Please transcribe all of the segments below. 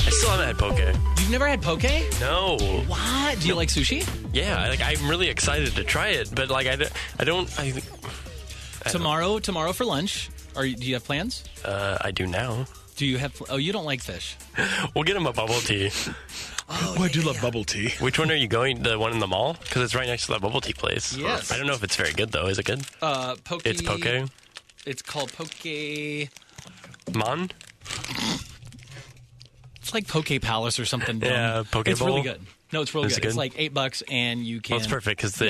I still haven't had poke. You've never had poke? No. What? Do you like sushi? Yeah, I'm really excited to try it, but Tomorrow for lunch. Do you have plans? I do now. Do you have? Oh, you don't like fish. We'll get him a bubble tea. I do love bubble tea. Which one are you going? The one in the mall? Because it's right next to that bubble tea place. Yes. I don't know if it's very good though. Is it good? Poke. It's poke. It's called Poke. Mon? It's like Poke Palace or something. Yeah, Poke It's Bowl? really good. No, it's really Is it good. It's good? like $8, and you can. Well, it's perfect because the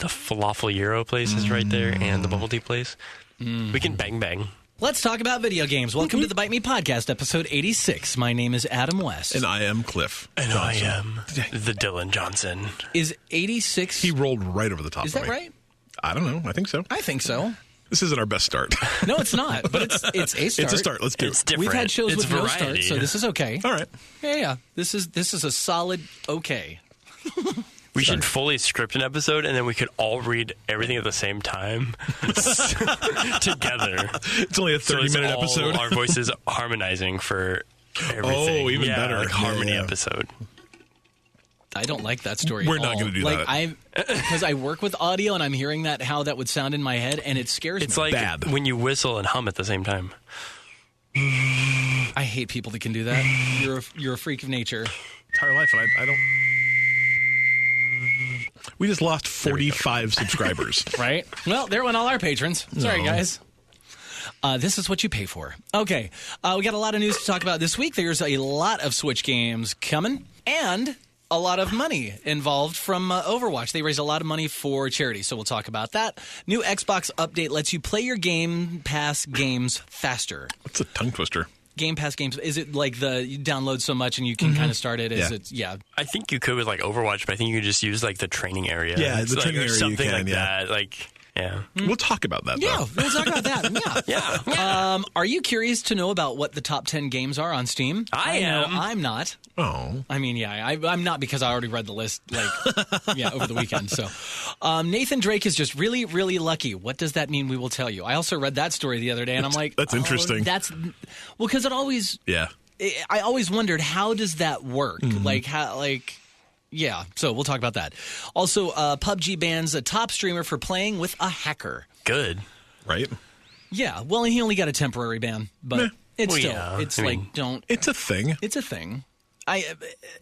falafel gyro place is right there, and the bubble tea place. We can bang. Let's talk about video games. Welcome to the Byte Me Podcast, episode 86. My name is Adam West. And I am Cliff. And Johnson. I am the Dylan Johnson. Is 86... He rolled right over the top Is of that me. right? I don't know. I think so. I think so. This isn't our best start. No, it's not, but it's a start. It's a start. Let's do It's it. different. We've had shows It's with no variety. start, so this is okay. All right. Yeah. This is a solid okay. We should fully script an episode, and then we could all read everything at the same time together. It's only a 30-minute all episode. Our voices harmonizing for everything. Oh, even better. Like harmony Yeah. episode. I don't like that story. We're at not all. gonna do like, that. Because I work with audio, and I'm hearing how that would sound in my head, and it scares It's me. like Bad. when you whistle and hum at the same time. I hate people that can do that. You're a freak of nature. Entire life, and I don't. We just lost 45 subscribers. Right? Well, there went all our patrons. Sorry, No. guys. This is what you pay for. Okay. We got a lot of news to talk about this week. There's a lot of Switch games coming and a lot of money involved from Overwatch. They raised a lot of money for charity, so we'll talk about that. New Xbox update lets you play your Game Pass games faster. What's a tongue twister? Game Pass games, is it like you download so much and you can kind of start it? Is Yeah. it? Yeah. I think you could with like Overwatch, but I think you could just use like the training area. Yeah, It's the like, training or area you something can, like yeah. that. Like, yeah. We'll talk about that, Yeah, though. we'll talk about that. Yeah. Are you curious to know about what the top 10 games are on Steam? I know am. I'm not. Oh. I mean, yeah, I'm not because I already read the list, over the weekend. So, Nathan Drake is just really, really lucky. What does that mean? We will tell you. I also read that story the other day, and I'm like, That's interesting. Because it always, Yeah. I always wondered, how does that work? Yeah, so we'll talk about that. Also, PUBG bans a top streamer for playing with a hacker. Good. Right? Yeah, well, he only got a temporary ban, but Meh. it's Well, still, yeah, it's I like, mean- don't. It's a thing. It's a thing. I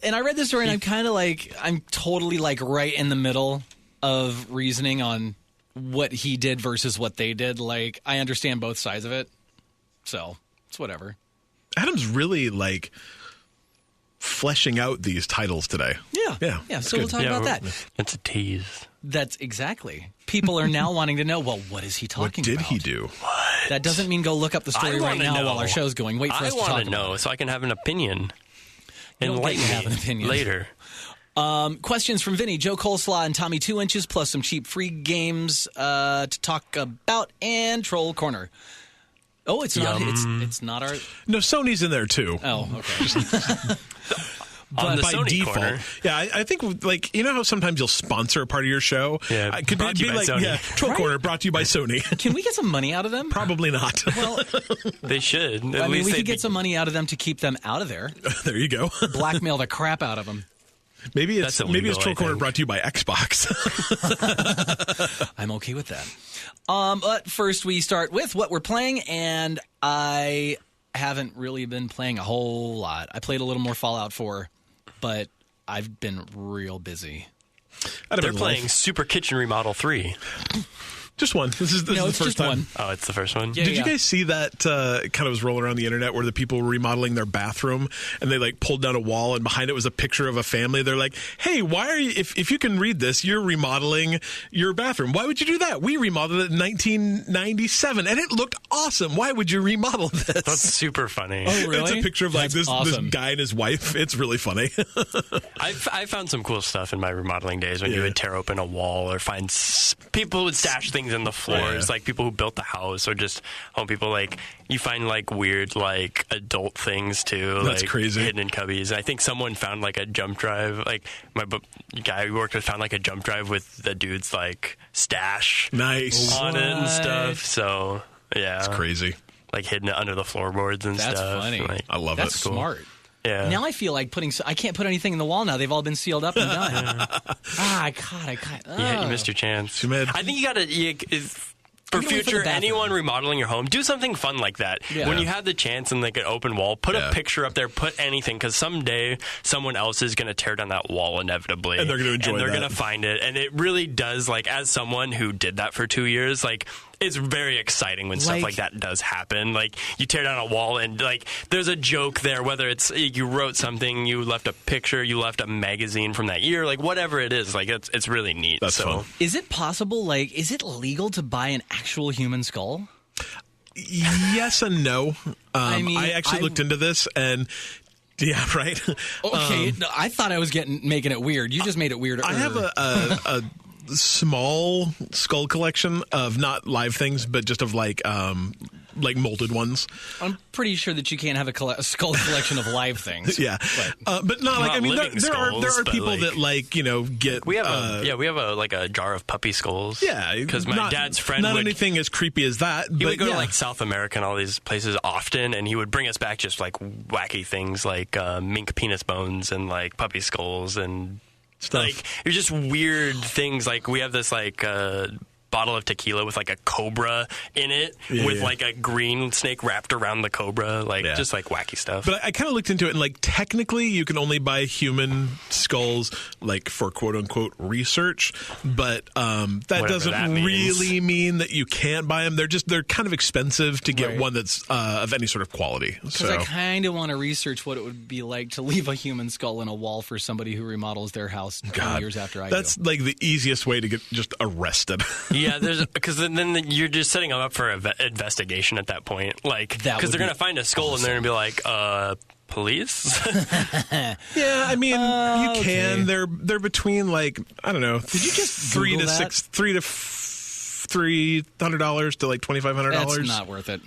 read this story, and I'm kind of like, I'm totally like right in the middle of reasoning on what he did versus what they did. Like, I understand both sides of it, so it's whatever. Adam's really, fleshing out these titles today. Yeah. that's So we'll good. talk about that. That's a tease. That's exactly. People are now wanting to know, well, what is he What talking did about? he do? That doesn't mean go look up the story I right wanna now know. while our show's going. Wait for I us to talk want about to know it. so I can have an opinion. You don't get Enlighten to have me an opinion. later. Questions from Vinny, Joe Coleslaw, and TommyToInches, plus some cheap free games to talk about, and Troll Corner. Oh, it's not. It's not our. No, Sony's in there, too. Oh, okay. On the By Sony default. corner. Yeah, I think, you know how sometimes you'll sponsor a part of your show? Yeah, Could brought to you by Sony. Yeah, Troll Corner brought to you by Sony. Can we get some money out of them? Probably not. Well, They should. At I mean, least we they'd could get be- some money out of them to keep them out of there. There you go. Blackmail the crap out of them. Maybe it's That's illegal, Troll I Corner think. brought to you by Xbox. I'm okay with that. But first, we start with what we're playing, and I haven't really been playing a whole lot. I played a little more Fallout 4, but I've been real busy. They're playing Super Kitchen Remodel 3. Just one. This is No, the it's first just time. one. Oh, it's the first one? Yeah. Did you guys see that kind of was rolling around the internet where the people were remodeling their bathroom and they pulled down a wall and behind it was a picture of a family? They're like, hey, why are you, if you can read this, you're remodeling your bathroom. Why would you do that? We remodeled it in 1997 and it looked awesome. Why would you remodel this? That's super funny. Oh, really? It's a picture of That's this awesome. guy and his wife. It's really funny. I found some cool stuff in my remodeling days when you Yeah. would tear open a wall or find people would stash things in the floors, Yeah. like people who built the house or just home people. You find weird adult things too. That's crazy. Hidden in cubbies. I think someone found a jump drive. My guy we worked with found a jump drive with the dude's stash Nice. on it and stuff. So yeah, It's crazy. like hidden it under the floorboards and That's stuff. funny. Like, I love That's it. smart. yeah. Now I feel like I can't put anything in the wall now. They've all been sealed up and done. I can't. Yeah, you missed your chance. Too bad. I think you got to. For I'm gonna wait for future, the bathroom. anyone remodeling your home, do something fun like that. Yeah. When you have the chance and like an open wall, put Yeah. a picture up there, put anything, because someday someone else is going to tear down that wall inevitably. And they're gonna enjoy And they're that. going to find it. And it really does, like, as someone who did that for 2 years, like, it's very exciting when stuff Like- like that does happen. Like, you tear down a wall and, like, there's a joke there, whether it's you wrote something, you left a picture, you left a magazine from that year, like, whatever it is, like, it's really neat. That's fun. Is it possible, like, is it legal to buy an actual human skull? Yes and no. I mean, I actually looked into this, and yeah, right. Okay, no, I thought I was making it weird. You just made it weirder. I have a small skull collection of not live things, but just of like molded ones. I'm pretty sure that you can't have a skull collection of live things. Yeah, but not like Not I mean, living there are skulls, but, people like- that like get. We have a jar of puppy skulls. Yeah, because my not- dad's friend not would, anything as creepy as that. he but would go yeah. to like South America and all these places often, and he would bring us back just like wacky things like mink penis bones and like puppy skulls and Stuff. like it's just weird things. Like we have this like bottle of tequila with like a cobra in it with like a green snake wrapped around the cobra, like just like wacky stuff. But I kind of looked into it, and like technically, you can only buy human skulls, like for quote unquote research. But that Whatever doesn't that means. really mean that you can't buy them. They're kind of expensive to get Right. one that's of any sort of quality. Because So I kind of want to research what it would be like to leave a human skull in a wall for somebody who remodels their house 20 years after I that's do. like the easiest way to get just arrested. Yeah, there's because then you're just setting them up for an investigation at that point, like That because would they're be gonna find a skull and they're gonna be like, police. Yeah, I mean, you okay. can. They're between like I don't know. Did you just $300 Google to that? $300 to like $2,500? That's not worth it.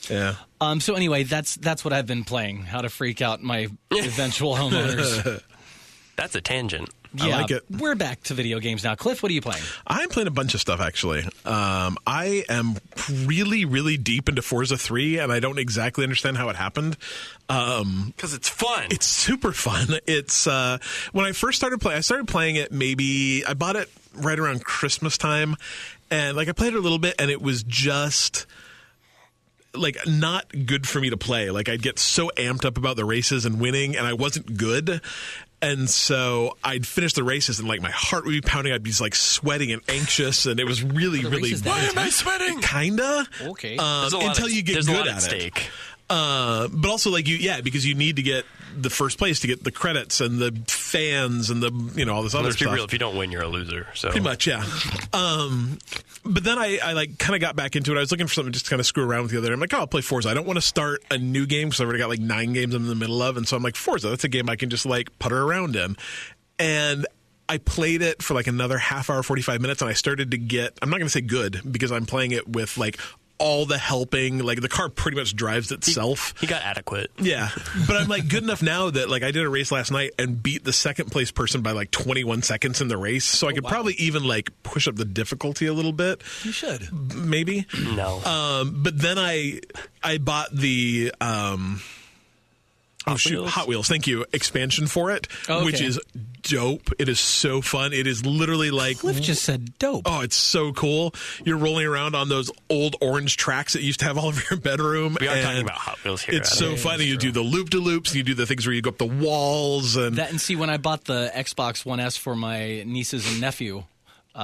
Yeah. So anyway, that's what I've been playing. How to freak out my eventual homeowners. That's a tangent. I Yeah, like it. We're back to video games now. Cliff, what are you playing? I'm playing a bunch of stuff, actually. I am really, really deep into Forza 3, and I don't exactly understand how it happened. Because it's fun. It's super fun. It's when I first started playing, I started playing it I bought it right around Christmas time, and like I played it a little bit, and it was just like not good for me to play. Like I'd get so amped up about the races and winning, and I wasn't good. And so I'd finish the races and like my heart would be pounding. I'd be like sweating and anxious, and it was really, The really races that bad. am I sweating? Kinda. Okay. There's a lot Until at- you get there's good a lot at it. stake. But also like because you need to get the first place to get the credits and the fans and the all this other Let's be stuff. real. If you don't win, you're a loser. So Pretty much, yeah. But then I like kind of got back into it. I was looking for something just to kind of screw around with the other day. I'm like, I'll play Forza. I don't want to start a new game because I've already got like 9 games I'm in the middle of. And so I'm like, Forza, that's a game I can just like putter around in. And I played it for like another half hour, 45 minutes, and I started to get, I'm not going to say good because I'm playing it with like all the helping, like the car pretty much drives itself. he got adequate. Yeah, but I'm like good enough now that like I did a race last night and beat the second place person by like 21 seconds in the race. So I could probably even like push up the difficulty a little bit. You should. Maybe. No. But then I bought the Hot Wheels. Thank you. Expansion for it, Okay. which is dope. It is so fun. It is literally like Cliff just said dope. oh, it's so cool. You're rolling around on those old orange tracks that used to have all over your bedroom. We are and talking about Hot Wheels here. It's Adam. so funny. You do the loop-de-loops, and you do the things where you go up the walls, and That and see, when I bought the Xbox One S for my nieces and nephew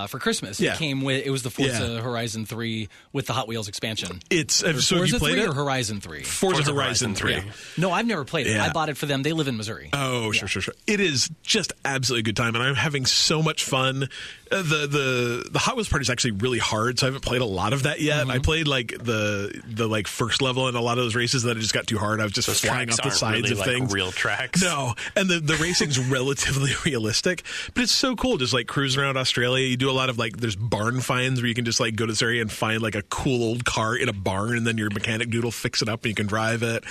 for Christmas, Yeah. it was the Forza Yeah. Horizon 3 with the Hot Wheels expansion. it's so have Forza you played 3 it? or Horizon 3? Forza Horizon 3. No, I've never played it. Yeah. I bought it for them. They live in Missouri. Oh, sure. It is just absolutely a good time, and I'm having so much fun. The Hot Wheels part is actually really hard, so I haven't played a lot of that yet. Mm-hmm. I played like the like first level in a lot of those races, and then it just got too hard. I was just Those flying tracks off the aren't sides really, of like, things. real tracks. No, and the racing's relatively realistic, but it's so cool just like cruising around Australia. you do a lot of like, there's barn finds where you can just like go to this area and find like a cool old car in a barn, and then your mechanic dude will fix it up and you can drive it.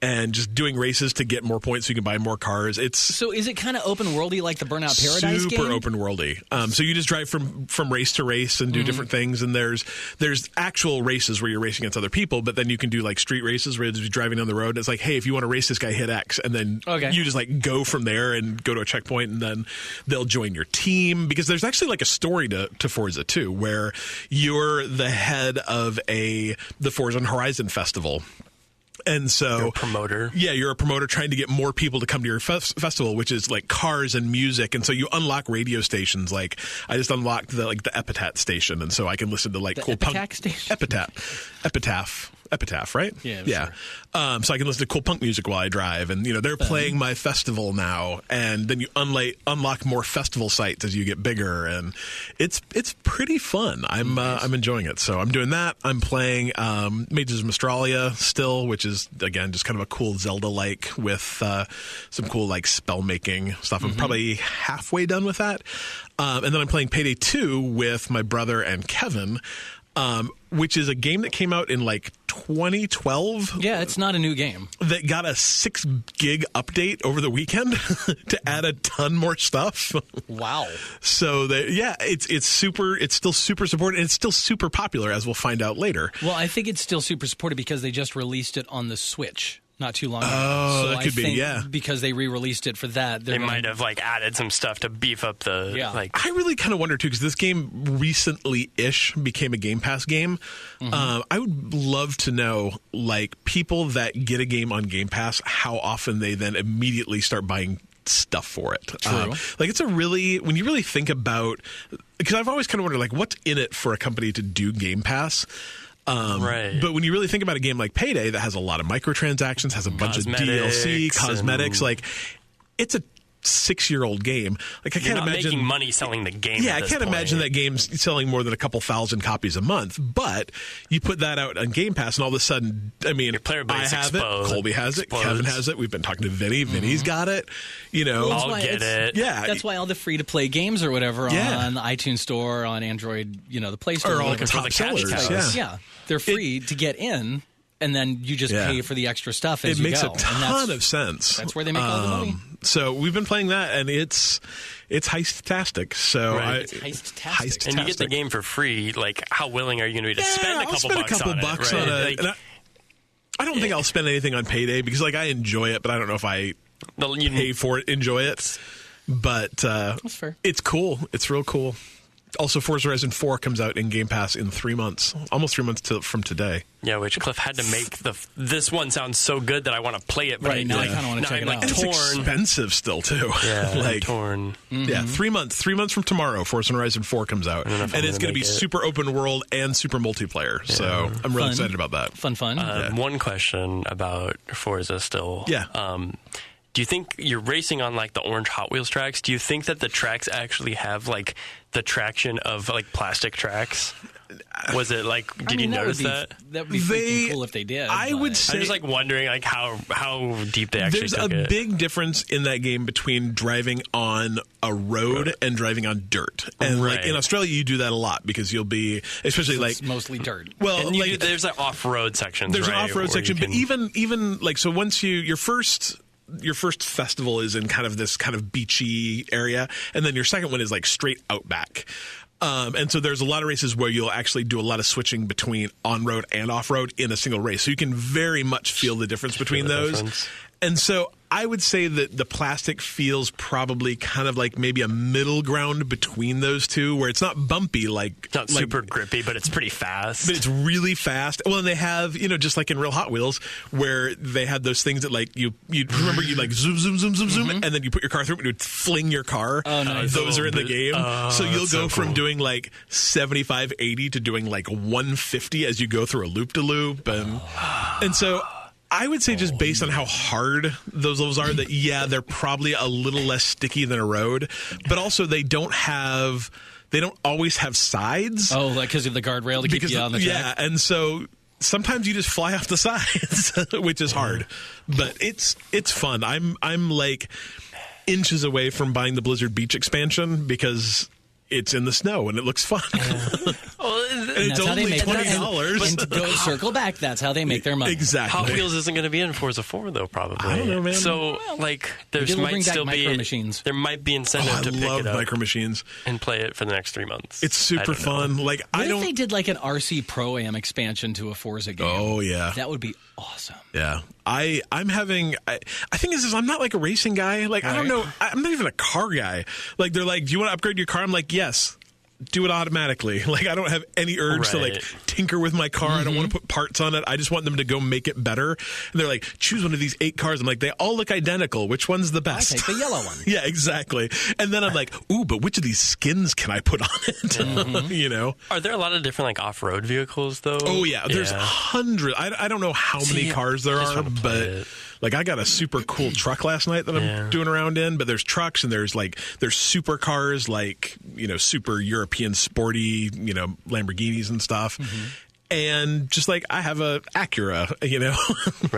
And just doing races to get more points so you can buy more cars. So is it kind of open worldy like the Burnout Paradise game? Super open worldy. So you just drive from race to race and do different things. And there's actual races where you're racing against other people, but then you can do like street races where you're driving down the road. It's like, hey, if you want to race this guy, hit X, and then you just like go from there and go to a checkpoint, and then they'll join your team, because there's actually like a story to Forza 2 where you're the head of the Forza Horizon Festival. And so you're a promoter. Yeah, you're a promoter trying to get more people to come to your festival, which is like cars and music. And so you unlock radio stations. Like I just unlocked the Epitaph station, and so I can listen to like cool punk station? Epitaph, right? Yeah. Yeah. Sure. So I can listen to cool punk music while I drive, and they're playing my festival now, and then you unlock more festival sites as you get bigger, and it's pretty fun. I'm enjoying it. So I'm doing that. I'm playing Mages of Mystralia still, which is again just kind of a cool Zelda-like with some cool like spell making stuff. I'm probably halfway done with that, and then I'm playing Payday 2 with my brother and Kevin. Which is a game that came out in like 2012. Yeah, it's not a new game. That got a 6 gig update over the weekend to add a ton more stuff. Wow. So it's still super supported, and it's still super popular, as we'll find out later. Well, I think it's still super supported because they just released it on the Switch not too long ago. Oh, so that could be, yeah. Because they re-released it for that. They might have like added some stuff to beef up the... Yeah. I really kind of wonder, too, because this game recently-ish became a Game Pass game. I would love to know, like, people that get a game on Game Pass, how often they then immediately start buying stuff for it. True. Like, it's when you really think about... Because I've always kind of wondered, like, what's in it for a company to do Game Pass? Right. But when you really think about a game like Payday that has a lot of microtransactions, has a bunch of DLC, cosmetics, like it's a 6-year-old game. Like I can't imagine making money selling the game. Yeah, I can't imagine that game's selling more than a couple thousand copies a month. But you put that out on Game Pass, and all of a sudden, I mean, your player base I have it, Colby has it, Kevin has it. We've been talking to Vinny. Vinny's got it. I'll get it. Yeah, that's why all the free-to-play games or whatever on the iTunes Store, on Android, the Play Store, are all looking for the sellers. cash. Yeah, they're free to get in. And then you just pay for the extra stuff as you go. It makes a ton of sense. That's where they make all the money. So we've been playing that, and it's heist-tastic. So right. Heist-tastic. And you get the game for free. Like, how willing are you going to be to spend a couple bucks on it? Right? I don't think I'll spend anything on Payday because, like, I enjoy it, but I don't know if I pay for it, enjoy it. But that's fair. It's cool. It's real cool. Also, Forza Horizon 4 comes out in Game Pass in 3 months. Almost 3 months from today. Yeah, which Cliff had to make this one sound so good that I want to play it. But right, now I kind of want to check it out. And it's expensive still, too. Yeah, like, torn. Yeah, 3 months. 3 months from tomorrow, Forza Horizon 4 comes out. And it's going to be super open world and super multiplayer. Yeah. So I'm really excited about that. Fun. One question about Forza still. Yeah. Do you think you're racing on like the orange Hot Wheels tracks? Do you think that the tracks actually have like the traction of like plastic tracks? Was it like? Did you notice that? That would be freaking cool if they did. I would say. I'm just like wondering like how deep they actually. There's took a it. big difference in that game between driving on a road and driving on dirt. And like in Australia, you do that a lot because you'll be especially like it's mostly dirt. Well, and like, there's an off-road section. There's right, an off-road section, but even like so once your first festival is in kind of this kind of beachy area, and then your second one is like straight outback. And so there's a lot of races where you'll actually do a lot of switching between on-road and off-road in a single race. So you can very much feel the difference between those. And so I would say that the plastic feels probably kind of like maybe a middle ground between those two, where it's not bumpy like not super grippy, but it's pretty fast. But it's really fast. Well, and they have just like in real Hot Wheels, where they had those things that like you remember you like zoom, and then you put your car through and it would fling your car. Oh, nice. Those are in the game. So you'll go from doing like 75, 80 to doing like 150 as you go through a loop-de-loop, and so. I would say just based on how hard those levels are that, they're probably a little less sticky than a road, but also they don't always have sides. Oh, like because of the guardrail to keep you on the track? Yeah, and so sometimes you just fly off the sides, which is hard. But it's fun. I'm like inches away from buying the Blizzard Beach expansion because it's in the snow and it looks fun. And it's only $20. And to go circle back, that's how they make their money. Exactly. Hot Wheels isn't going to be in Forza 4 though, probably. I don't know, man. So there might still be Micro Machines. There might be incentive to pick it up. I love Micro Machines and play it for the next 3 months. It's super fun. What if they did like an RC Pro-Am expansion to a Forza game? Oh yeah, that would be awesome. Yeah. I think this is, I'm not like a racing guy. Like, I don't know. I'm not even a car guy. Like, they're like, do you want to upgrade your car? I'm like, yes. Do it automatically. Like, I don't have any urge to like tinker with my car. I don't want to put parts on it. I just want them to go make it better. And they're like, choose one of these 8 cars. I'm like, they all look identical. Which one's the best? I'll take the yellow one. Yeah, exactly. And then I'm like, ooh, but which of these skins can I put on it? You know? Are there a lot of different like off-road vehicles though? Oh yeah, there's hundreds. I don't know how many cars there are, but like I got a super cool truck last night that I'm doing around in. But there's trucks and there's super cars, like, you know, super European sporty, you know, Lamborghinis and stuff. And just like I have a Acura, you know,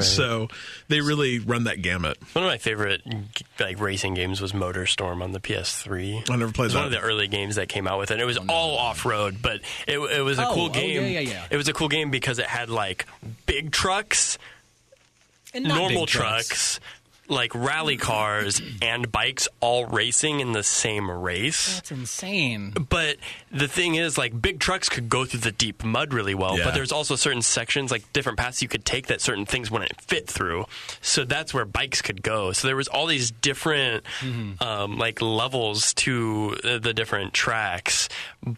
so they really run that gamut. One of my favorite like racing games was MotorStorm on the PS3. I never played that. It was one of the early games that came out with it. And it was all off road, but it was a cool game. Yeah. It was a cool game because it had like big trucks, and normal trucks, like rally cars and bikes all racing in the same race. That's insane. But the thing is, like, big trucks could go through the deep mud really well, but there's also certain sections, like different paths you could take that certain things wouldn't fit through. So that's where bikes could go. So there was all these different like levels to the different tracks,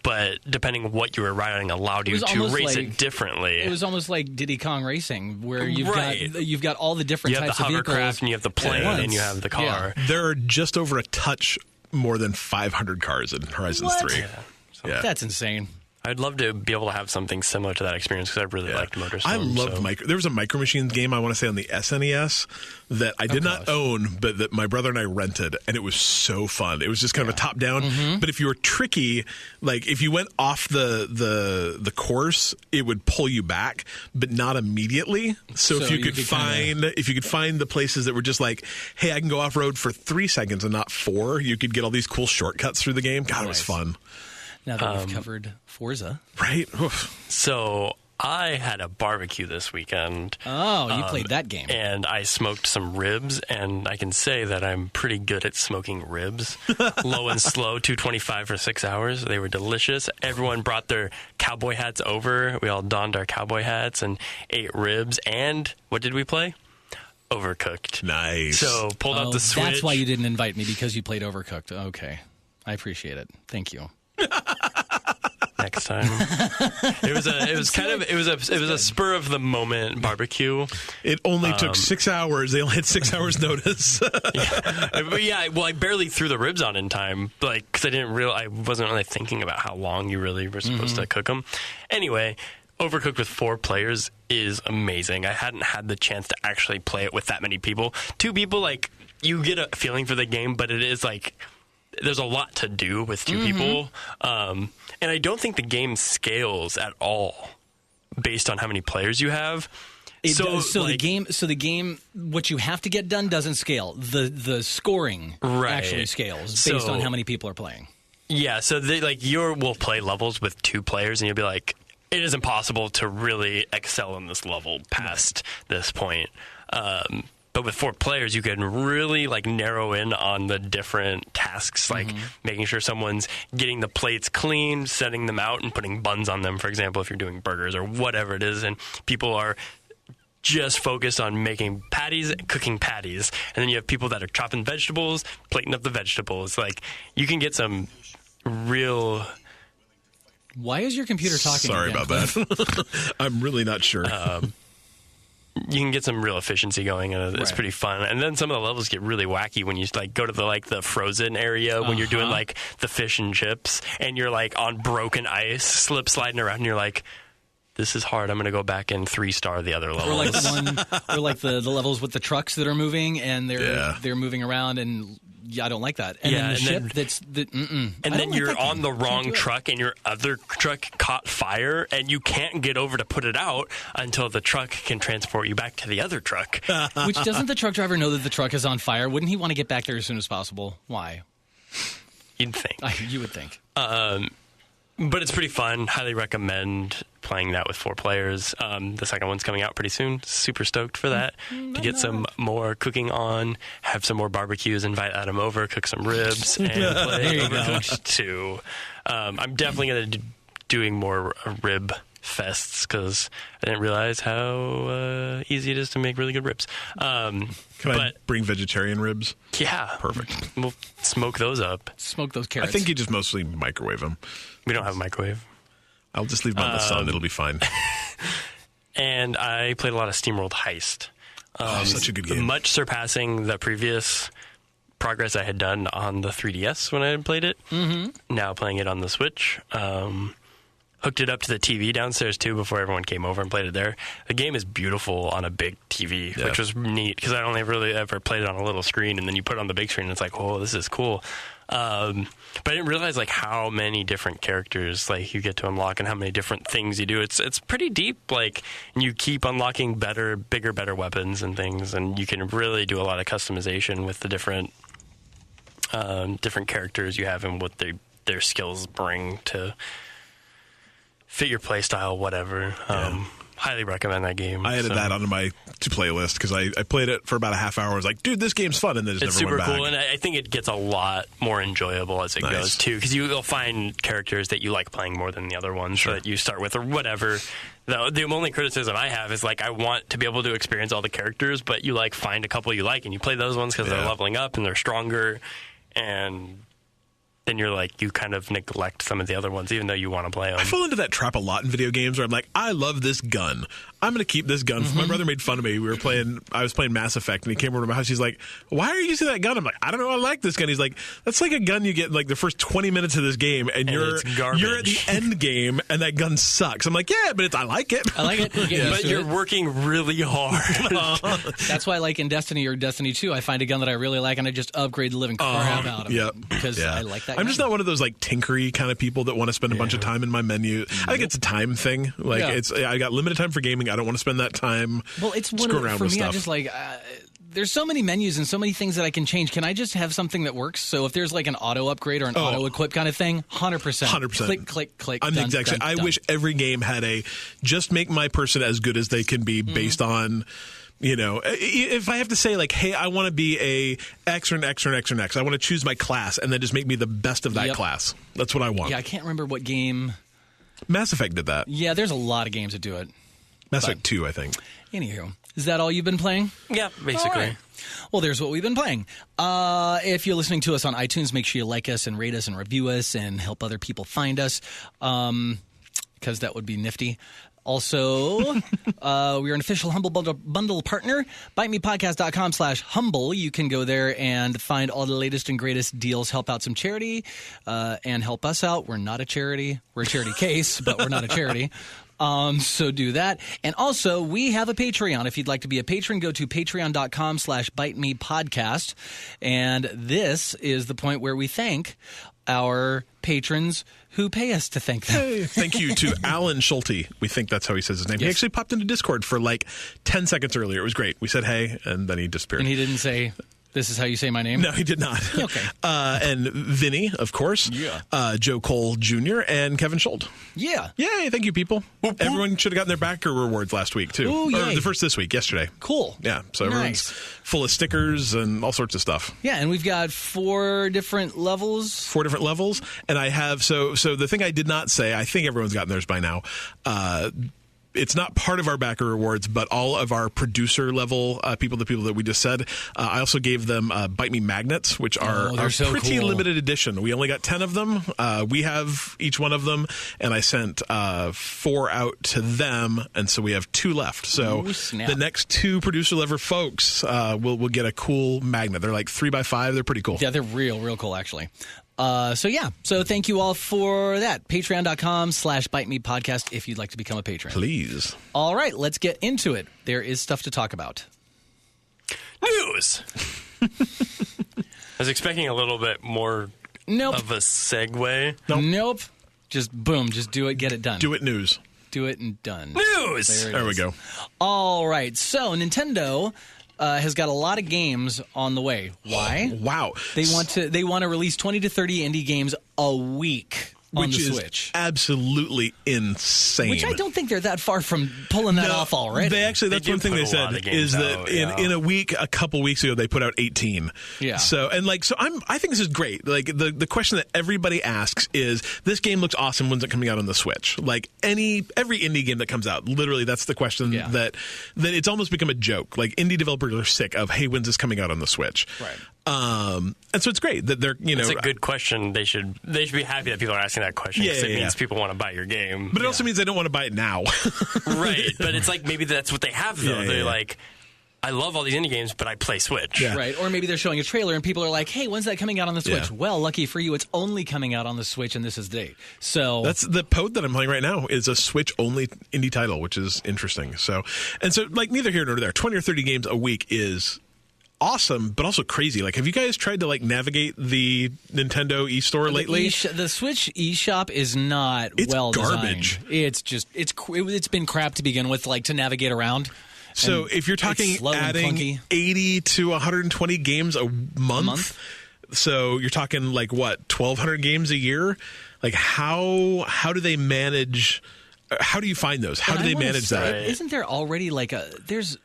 but depending what you were riding allowed you to race it differently. It was almost like Diddy Kong Racing, where you've got all the different types of vehicles. You have the hovercraft and you have the plane and you have the car. Yeah. There are just over a touch more than 500 cars in Horizons 3. That's insane. I'd love to be able to have something similar to that experience because I really liked MotorStorm. I loved there was a Micro Machines game, I want to say, on the SNES that I did not own, but that my brother and I rented, and it was so fun. It was just kind of a top-down, but if you were tricky, like if you went off the course, it would pull you back, but not immediately. So if you could find the places that were just like, hey, I can go off-road for 3 seconds and not 4, you could get all these cool shortcuts through the game. God, it was fun. Now that we've covered Forza. Right. So I had a barbecue this weekend. Oh, you played that game. And I smoked some ribs, and I can say that I'm pretty good at smoking ribs. Low and slow, 225 for 6 hours. They were delicious. Everyone brought their cowboy hats over. We all donned our cowboy hats and ate ribs. And what did we play? Overcooked. Nice. So pulled out the Switch. That's why you didn't invite me, because you played Overcooked. Okay. I appreciate it. Thank you. Next time. It was a spur of the moment barbecue. It only took 6 hours. They only had 6 hours notice. Well, I barely threw the ribs on in time, like, because I wasn't really thinking about how long you really were supposed to cook them. Anyway, Overcooked with 4 players is amazing. I hadn't had the chance to actually play it with that many people. 2 people, like, you get a feeling for the game, but it is like, there's a lot to do with 2 people. And I don't think the game scales at all based on how many players you have. The game, what you have to get done doesn't scale. The scoring actually scales based on how many people are playing. Yeah, so we'll play levels with 2 players, and you'll be like, it is impossible to really excel in this level past this point. But with 4 players, you can really like narrow in on the different tasks, like making sure someone's getting the plates clean, setting them out, and putting buns on them, for example, if you're doing burgers or whatever it is. And people are just focused on making patties, cooking patties. And then you have people that are chopping vegetables, plating up the vegetables. Like, you can get some real... Why is your computer talking Sorry again? about that. I'm really not sure. You can get some real efficiency going, and it's pretty fun. And then some of the levels get really wacky when you like go to the frozen area when you're doing like the fish and chips, and you're like on broken ice, slip sliding around, and you're like, this is hard. I'm going to go back and 3-star the other levels. Or like the levels with the trucks that are moving, and they're moving around, and I don't like that. And then the ship and then you're on the wrong truck, and your other truck caught fire, and you can't get over to put it out until the truck can transport you back to the other truck. Which, doesn't the truck driver know that the truck is on fire? Wouldn't he want to get back there as soon as possible? Why? You'd think. You would think. But it's pretty fun. Highly recommend playing that with 4 players. The second one's coming out pretty soon. Super stoked for that. To get some more cooking on, have some more barbecues, invite Adam over, cook some ribs, and play Overcooked 2. I'm definitely going to be doing more rib fests because I didn't realize how easy it is to make really good ribs. Can I bring vegetarian ribs? Yeah. Perfect. We'll smoke those up. Smoke those carrots. I think you just mostly microwave them. We don't have a microwave. I'll just leave them in the sun. It'll be fine. And I played a lot of SteamWorld Heist. Such a good game. Much surpassing the previous progress I had done on the 3DS when I had played it. Mm-hmm. Now playing it on the Switch. Hooked it up to the TV downstairs, too, before everyone came over and played it there. The game is beautiful on a big TV, which was neat, because I only really ever played it on a little screen, and then you put it on the big screen, and it's like, oh, this is cool. But I didn't realize, like, how many different characters, like, you get to unlock and how many different things you do. It's pretty deep, like, and you keep unlocking better weapons and things, and you can really do a lot of customization with the different characters you have and what their skills bring to fit your play style, whatever. Highly recommend that game. I added that onto my to-play list because I played it for about a half hour. I was like, dude, this game's fun, and then it's never super went back. cool, and I think it gets a lot more enjoyable as it goes, too, because you'll find characters that you like playing more than the other ones that you start with, or whatever. The only criticism I have is, like, I want to be able to experience all the characters, but you, like, find a couple you like, and you play those ones because they're leveling up, and they're stronger, and then you're like, you kind of neglect some of the other ones, even though you want to play them. I fall into that trap a lot in video games where I'm like, I love this gun. I'm going to keep this gun. My brother made fun of me. I was playing Mass Effect, and he came over to my house. He's like, why are you using that gun? I'm like, I don't know. I like this gun. He's like, that's like a gun you get in like the first 20 minutes of this game, and you're at the end game, and that gun sucks. I'm like, yeah, but I like it. I like it. But you're working really hard. That's why, like in Destiny or Destiny 2, I find a gun that I really like, and I just upgrade the living crap out of it. Because I like that gun. I'm just not one of those like tinkery kind of people that want to spend a bunch of time in my menu. I think it's a time thing. Like I got limited time for gaming. I don't want to spend that time. Well, it's one for me. Stuff. I just like there's so many menus and so many things that I can change. Can I just have something that works? So if there's like an auto upgrade or an auto equip kind of thing, 100%. Click. I'm the exact same. I wish every game had a just make my person as good as they can be based on. You know, if I have to say, like, hey, I want to be a X or an X or an X or an X, I want to choose my class and then just make me the best of that class. That's what I want. Yeah, I can't remember what game. Mass Effect did that. Yeah, there's a lot of games that do it. Mass Effect 2, I think. Anywho, is that all you've been playing? Yeah, basically. Right. Well, there's what we've been playing. If you're listening to us on iTunes, make sure you like us and rate us and review us and help other people find us, because that would be nifty. Also, we're an official Humble Bundle partner. ByteMePodcast.com/humble. You can go there and find all the latest and greatest deals, help out some charity, and help us out. We're not a charity. We're a charity case, but we're not a charity. So do that. And also, we have a Patreon. If you'd like to be a patron, go to patreon.com/ByteMePodcast. And this is the point where we thank our patrons who pay us to thank them. Hey, thank you to Alan Schulte. We think that's how he says his name. Yes. He actually popped into Discord for like 10 seconds earlier. It was great. We said hey, and then he disappeared. And he didn't say, this is how you say my name? No, he did not. Okay. And Vinny, of course. Yeah. Joe Cole Jr. and Kevin Schultz. Yeah. Yay, thank you, people. Everyone should have gotten their backer rewards last week, too. Ooh, or the first this week, yesterday. Cool. Yeah, so everyone's full of stickers and all sorts of stuff. Yeah, and we've got 4 different levels. 4 different levels. And I have, so the thing I did not say, I think everyone's gotten theirs by now, it's not part of our backer rewards, but all of our producer level people, the people that we just said, I also gave them Byte Me magnets, which are pretty limited edition. We only got 10 of them. We have each one of them, and I sent 4 out to them, and so we have 2 left. So the next 2 producer level folks will get a cool magnet. They're like 3x5. They're pretty cool. Yeah, they're real cool, actually. So thank you all for that. Patreon.com/ByteMePodcast if you'd like to become a patron. Please. All right, let's get into it. There is stuff to talk about. News! I was expecting a little bit more of a segue. Nope. Just boom. Just do it. Get it done. Do it news. Do it and done. News! There we go. All right. So Nintendo has got a lot of games on the way. Why? Wow. They want to release 20 to 30 indie games a week on the Switch. Absolutely insane. Which I don't think they're that far from pulling that off already. That's one thing they said is that in a week, a couple weeks ago, they put out 18. Yeah. So I think this is great. Like the question that everybody asks is, this game looks awesome. When's it coming out on the Switch? Like every indie game that comes out, literally that's the question that it's almost become a joke. Like indie developers are sick of, hey, when's this coming out on the Switch? Right. And so it's great that they're, it's a good question. They should be happy that people are asking that question, because it means people want to buy your game. But it also means they don't want to buy it now. Right. But it's like, maybe that's what they have, though. They're like, I love all these indie games, but I play Switch. Yeah. Right. Or maybe they're showing a trailer and people are like, hey, when's that coming out on the Switch? Yeah. Well, lucky for you, it's only coming out on the Switch, and this is the date. So that's the Pode that I'm playing right now is a Switch-only indie title, which is interesting. So like, neither here nor there. 20 or 30 games a week is awesome, but also crazy. Like, have you guys tried to navigate the Nintendo eStore lately? The Switch eShop is not well garbage. designed. It's just it's been crap to begin with, like to navigate around. So if you're talking adding 80 to 120 games a month, so you're talking like what, 1,200 games a year? Like how do they manage? How do you find those? How do they manage that? Isn't there already there's?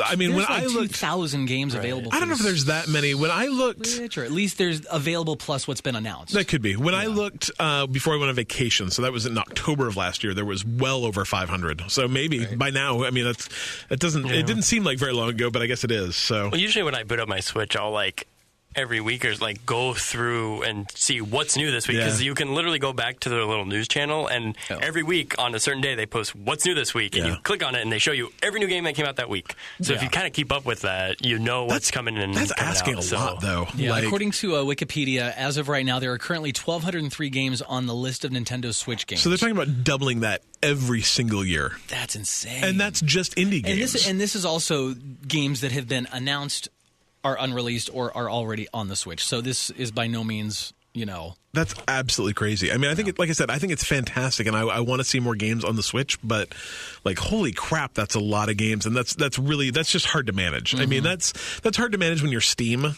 I mean, when like I looked, 2,000 games available. I don't know if there's that many. When I looked, or at least there's available plus what's been announced. That could be. When I looked before I went on vacation, so that was in October of last year, there was well over 500. So maybe by now, I mean, it didn't seem like very long ago, but I guess it is. So usually when I boot up my Switch, I'll every week or go through and see what's new this week, because you can literally go back to their little news channel, and every week on a certain day they post what's new this week, and you click on it and they show you every new game that came out that week. So if you kind of keep up with that, you know what's coming in. That's asking a lot, though. Yeah, according to Wikipedia, as of right now, there are currently 1,203 games on the list of Nintendo Switch games. So they're talking about doubling that every single year. That's insane. And that's just indie games. And this is also games that have been announced, are unreleased, or are already on the Switch. So this is by no means, That's absolutely crazy. I mean, I think, like I said, I think it's fantastic, and I want to see more games on the Switch. But, holy crap, that's a lot of games, and that's just hard to manage. Mm-hmm. I mean, that's hard to manage when you're Steam.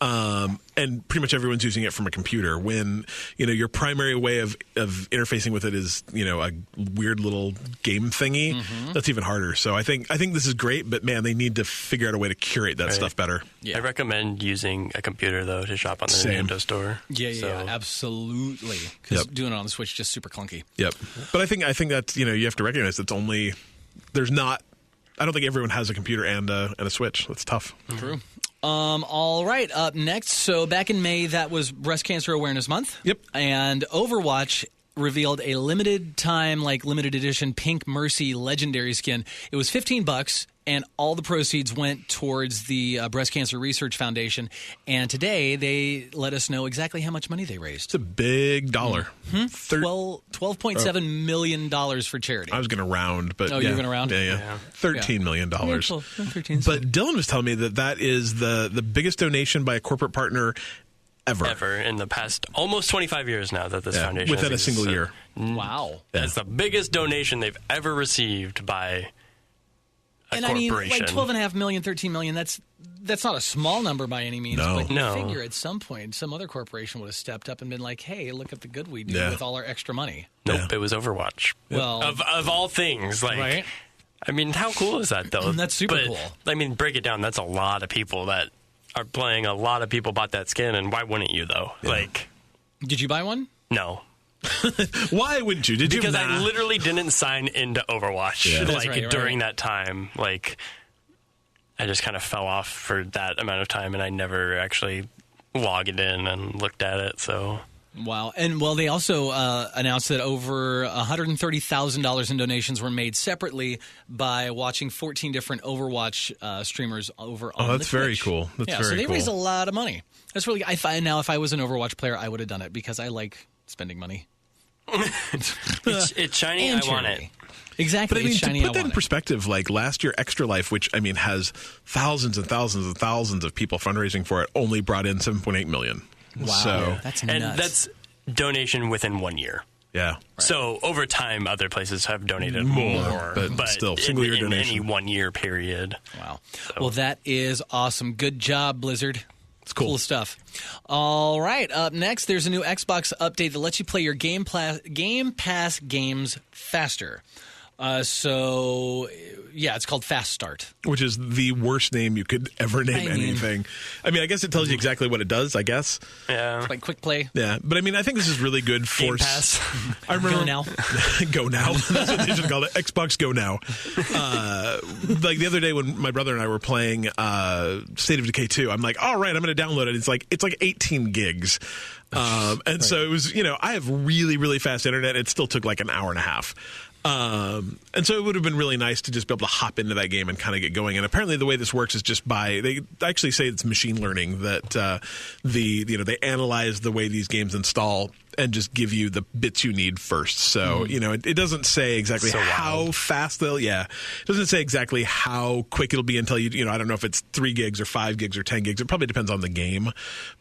And pretty much everyone's using it from a computer. When your primary way of interfacing with it is a weird little game thingy, that's even harder. So I think this is great, but man, they need to figure out a way to curate that stuff better. Yeah. I recommend using a computer though to shop on the Nintendo store. Yeah, absolutely. Because doing it on the Switch is just super clunky. Yep. But I think that's you have to recognize I don't think everyone has a computer and a Switch. That's tough. True. All right, up next. So back in May, that was Breast Cancer Awareness Month. Yep. And Overwatch revealed a limited edition Pink Mercy Legendary skin. It was $15, and all the proceeds went towards the Breast Cancer Research Foundation. And today, they let us know exactly how much money they raised. It's a big dollar. $12.7 million for charity. I was going to round, but you're going to round? Yeah. $13 million. Yeah, cool. 13. But Dylan was telling me that is the biggest donation by a corporate partner ever in the past almost 25 years now that this foundation within has a single year. Wow. That's the biggest donation they've ever received by a corporation. I mean, $12.5 million, $13 million, that's not a small number by any means. No. But you figure at some point some other corporation would have stepped up and been like, hey, look at the good we do with all our extra money. Nope, it was Overwatch. Well, of all things, right? I mean, how cool is that though? That's super cool. I mean, break it down. That's a lot of people that are playing. A lot of people bought that skin, and why wouldn't you though? Yeah. Did you buy one? No. Why wouldn't you? Because I literally didn't sign into Overwatch during that time. I just kind of fell off for that amount of time, and I never actually logged in and looked at it. So wow. And they also announced that over $130,000 in donations were made separately by watching 14 different Overwatch streamers over on that's the very Twitch. cool. That's very so they cool. raised a lot of money. That's really. If I was an Overwatch player, I would have done it because I like spending money. It's shiny. I want it. Exactly. But I mean, shiny, to put that in perspective, last year, Extra Life, which has thousands and thousands and thousands of people fundraising for it, only brought in $7.8 million. Wow, So, that's nuts. And that's donation within 1 year. Yeah. So over time, other places have donated more, but still, single-year in donation. any 1 year period. Wow. Well, that is awesome. Good job, Blizzard. It's cool Stuff. All right. Up next, there's a new Xbox update that lets you play your Game Pass games faster. It's called Fast Start. Which is the worst name you could ever name anything. I mean, I guess it tells you exactly what it does, I guess. Yeah. It's like quick play. Yeah. But I mean, I think this is really good for... Game Pass. I remember... Go now. Go now. That's what they should call it. Xbox Go Now. Like the other day when my brother and I were playing State of Decay 2, I'm like, all right, I'm going to download it. It's like 18 gigs. So it was, I have really, really fast internet. It still took like an hour and a half. And so it would have been really nice to just be able to hop into that game and kind of get going. And apparently the way this works is just they actually say it's machine learning that they analyze the way these games install and just give you the bits you need first. So, it doesn't say exactly how fast it doesn't say exactly how quick it'll be until I don't know if it's 3 gigs or 5 gigs or 10 gigs. It probably depends on the game.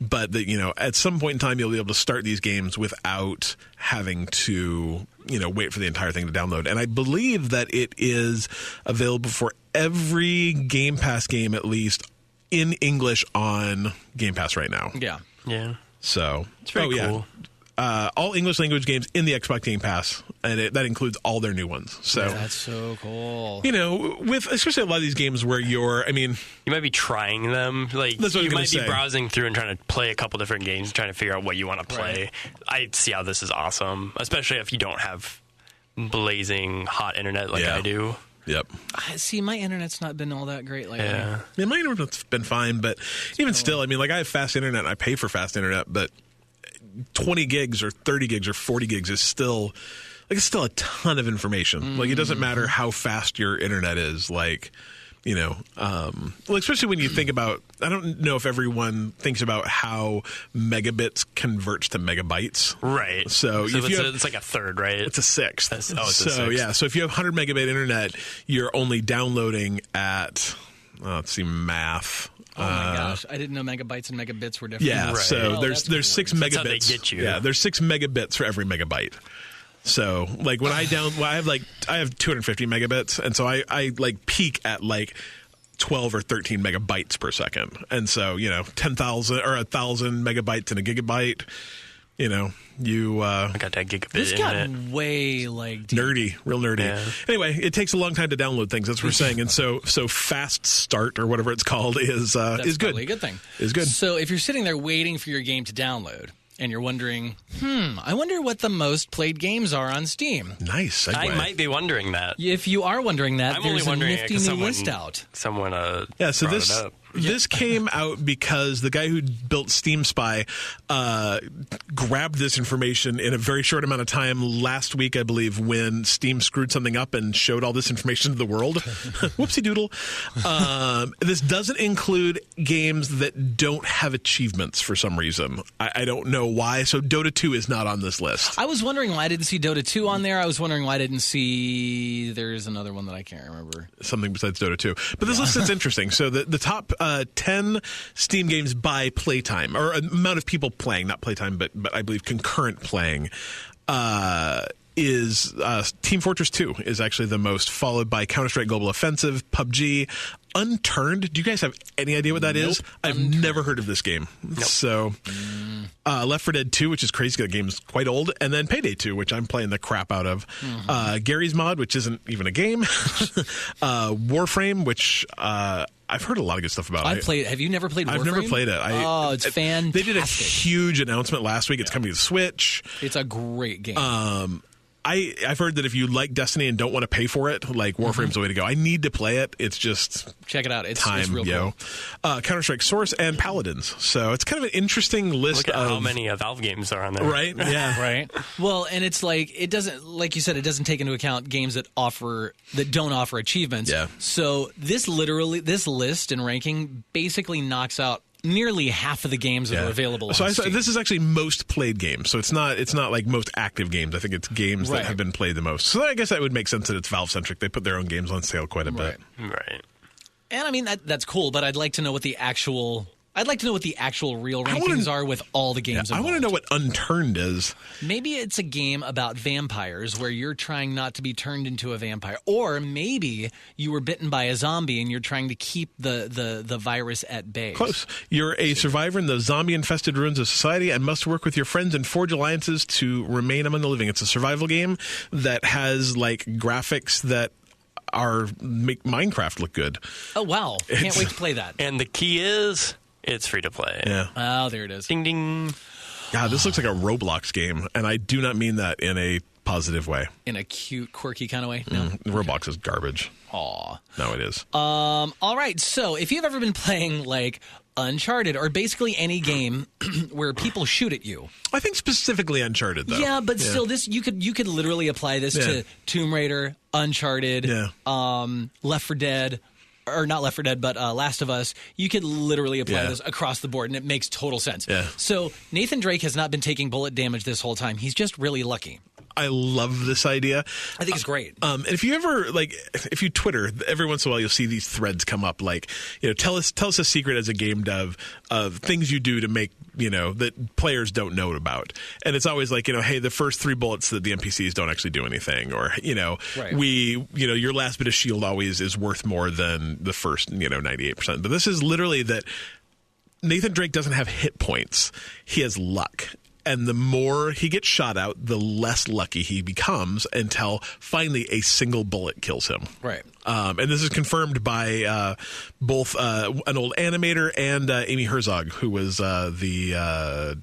But, at some point in time, you'll be able to start these games without having to, wait for the entire thing to download. And I believe that it is available for every Game Pass game, at least in English on Game Pass right now. Yeah. Yeah. So it's very cool. All English language games in the Xbox Game Pass, and that includes all their new ones. So that's so cool. With especially a lot of these games where you might be trying them. Like you might be browsing through and trying to play a couple different games, trying to figure out what you want to play. Right. I see how this is awesome, especially if you don't have blazing hot internet like I do. Yep. See, my internet's not been all that great lately. Yeah, my internet's been fine, but even still, I have fast internet and I pay for fast internet, but 20 gigs or 30 gigs or 40 gigs is still it's still a ton of information. Like, it doesn't matter how fast your internet is. Especially when you think about, I don't know if everyone thinks about how megabits converts to megabytes. Right. So if it's like a third, right? It's a sixth. It's a sixth. Yeah. So if you have 100 megabit internet, you're only downloading at, let's see, math. Oh my gosh! I didn't know megabytes and megabits were different. Yeah, right. So there's 6 megabits. That's how they get you. Yeah, there's 6 megabits for every megabyte. So like when I have 250 megabits, and so I peak at 12 or 13 megabytes per second, and so 10,000 or 1,000 megabytes in a gigabyte. I got that gigabit. This got way deep. Nerdy, real nerdy. Yeah. Anyway, it takes a long time to download things. That's what we're saying. And so Fast Start or whatever it's called is good. That's probably a good thing. Is good. So if you're sitting there waiting for your game to download and you're wondering, I wonder what the most played games are on Steam. Nice segue. I might be wondering that. If you are wondering that, I'm there's only wondering a nifty new list out. Someone so brought this it up. This came out because the guy who built Steam Spy grabbed this information in a very short amount of time last week, I believe, when Steam screwed something up and showed all this information to the world. Whoopsie doodle. This doesn't include games that don't have achievements for some reason. I don't know why. So Dota 2 is not on this list. I was wondering why I didn't see Dota 2 on there. I was wondering why I didn't see... There's another one that I can't remember. Something besides Dota 2. But this list is interesting. So the top 10 Steam games by playtime, or amount of people playing, not playtime, but I believe concurrent playing, is Team Fortress 2 is actually the most, followed by Counter-Strike Global Offensive, PUBG, Unturned. Do you guys have any idea what that is? I've never heard of this game. Nope. So Left 4 Dead 2, which is crazy. That game's quite old. And then Payday 2, which I'm playing the crap out of. Gary's Mod, which isn't even a game. Warframe, which I've heard a lot of good stuff about. I've played. Have you never played Warframe? I've never played it. It's fantastic. They did a huge announcement last week. It's coming to the Switch. It's a great game. I've heard that if you like Destiny and don't want to pay for it, Warframe's the way to go. I need to play it. It's just check it out. It's real cool. Counter-Strike Source and Paladins. So it's kind of an interesting list. Look at how many Valve games are on there. Right? Yeah. Right. Well, and it's it doesn't, like you said, it doesn't take into account games that don't offer achievements. Yeah. So this list and ranking basically knocks out nearly half of the games that are available. So on Steam. This is actually most played games. So it's not like most active games. I think it's games that have been played the most. So I guess that would make sense that it's Valve centric. They put their own games on sale quite a bit. Right. And I mean that's cool, but I'd like to know what the actual I'd like to know what the actual real rankings are with all the games involved. I want to know what Unturned is. Maybe it's a game about vampires where you're trying not to be turned into a vampire. Or maybe you were bitten by a zombie and you're trying to keep the virus at bay. Close. You're a survivor in the zombie-infested ruins of society and must work with your friends and forge alliances to remain among the living. It's a survival game that has like graphics that make Minecraft look good. Oh, wow. Can't wait to play that. And the key is... it's free to play. Yeah. Oh, there it is. Ding, ding. God, this looks like a Roblox game, and I do not mean that in a positive way. In a cute, quirky kind of way? No. Roblox is garbage. Aw. No, it is. All right. So if you've ever been playing like Uncharted or basically any game where people shoot at you. I think specifically Uncharted, though. Yeah, but still, this you could literally apply this to Tomb Raider, Uncharted, Left 4 Dead. Or not Left 4 Dead, but Last of Us. You could literally apply this across the board, and it makes total sense. Yeah. So Nathan Drake has not been taking bullet damage this whole time. He's just really lucky. I love this idea. I think it's great. And if you ever if you Twitter, every once in a while you'll see these threads come up like, tell us a secret as a game dev of things you do to make, that players don't know about. And it's always like, hey, the first 3 bullets that the NPCs don't actually do anything, or your last bit of shield always is worth more than the first 98%. But this is literally that Nathan Drake doesn't have hit points. He has luck. And the more he gets shot out, the less lucky he becomes until finally a single bullet kills him. Right. And this is confirmed by both an old animator and Amy Herzog, who was the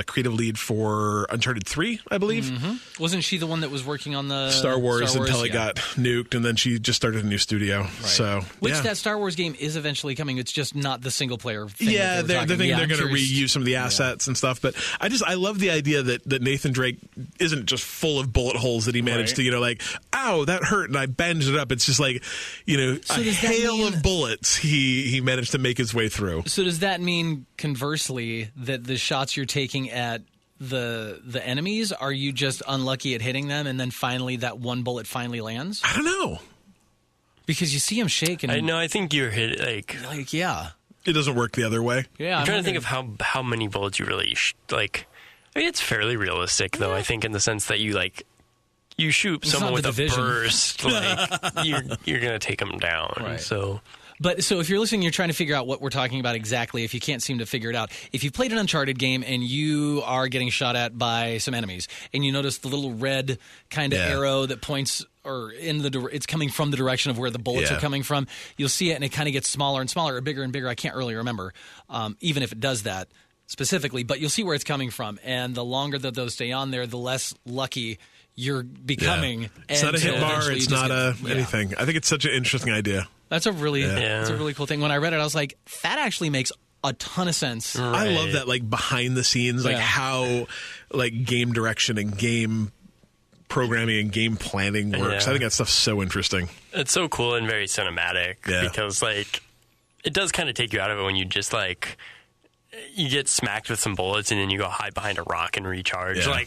creative lead for Uncharted 3, I believe. Mm-hmm. Wasn't she the one that was working on the Star Wars until it got nuked, and then she just started a new studio. Right. So, that Star Wars game is eventually coming. It's just not the single player thing. Yeah, they're going to reuse some of the assets and stuff. But I love the idea that Nathan Drake isn't just full of bullet holes that he managed to, ow, that hurt, and I bandaged it up. It's just like, a hail of bullets he managed to make his way through. So does that mean, conversely, that the shots you're taking at the enemies, are you just unlucky at hitting them, and then finally that one bullet finally lands? I don't know, because you see him shake. And I think you're hit yeah. It doesn't work the other way. Yeah, I'm trying to think of how many bullets you really it's fairly realistic though. I think in the sense that you shoot someone with a burst, you're gonna take them down. Right. So if you're listening, you're trying to figure out what we're talking about exactly. If you can't seem to figure it out, if you've played an Uncharted game and you are getting shot at by some enemies, and you notice the little red kind of arrow that points, or it's coming from the direction of where the bullets are coming from, you'll see it, and it kind of gets smaller and smaller, or bigger and bigger. I can't really remember, even if it does that specifically, but you'll see where it's coming from. And the longer that those stay on there, the less lucky you're becoming. Yeah. It's not a hit bar. It's not anything. I think it's such an interesting idea. That's a really cool thing. When I read it, I was like, that actually makes a ton of sense. Right. I love that, behind the scenes, how game direction and game programming and game planning works. I think that stuff's so interesting. It's so cool and very cinematic because it does kind of take you out of it when you just you get smacked with some bullets and then you go hide behind a rock and recharge. Yeah.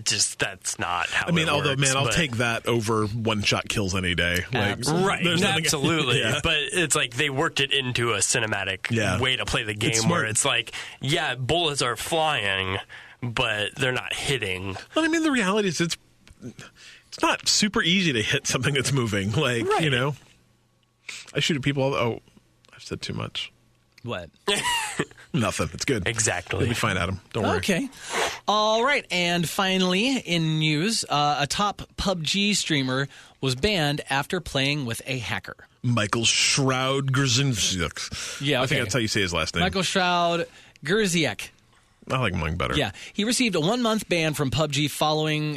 That's not how it works. Although, I'll take that over one-shot kills any day. Right, absolutely. But it's they worked it into a cinematic way to play the game where it's bullets are flying, but they're not hitting. Well, the reality is it's not super easy to hit something that's moving. I shoot at people. I've said too much. What? Nothing. It's good. Exactly. You'll be fine, Adam. Don't worry. Okay. All right. And finally, in news, a top PUBG streamer was banned after playing with a hacker. Michael Shroud-Grzinczyk. Yeah, okay. I think that's how you say his last name. Michael Shroud-Grzinczyk. I like mine better. Yeah. He received a 1-month ban from PUBG following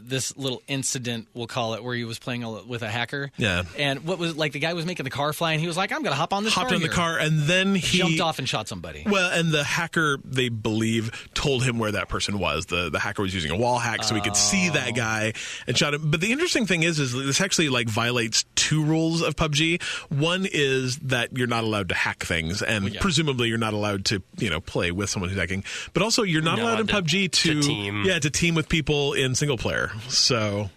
this little incident, we'll call it, where he was playing with a hacker. Yeah. And what was the guy was making the car fly, and he was like, I'm going to hop on this car. Hopped in the car, and then he jumped off and shot somebody. Well, and the hacker, they believe, told him where that person was. The hacker was using a wall hack so he could see that guy and shot him. But the interesting thing is this actually violates 2 rules of PUBG. One is that you're not allowed to hack things, and presumably you're not allowed to play with someone who's hacking. But also, you're not allowed in PUBG to team with people in single player. So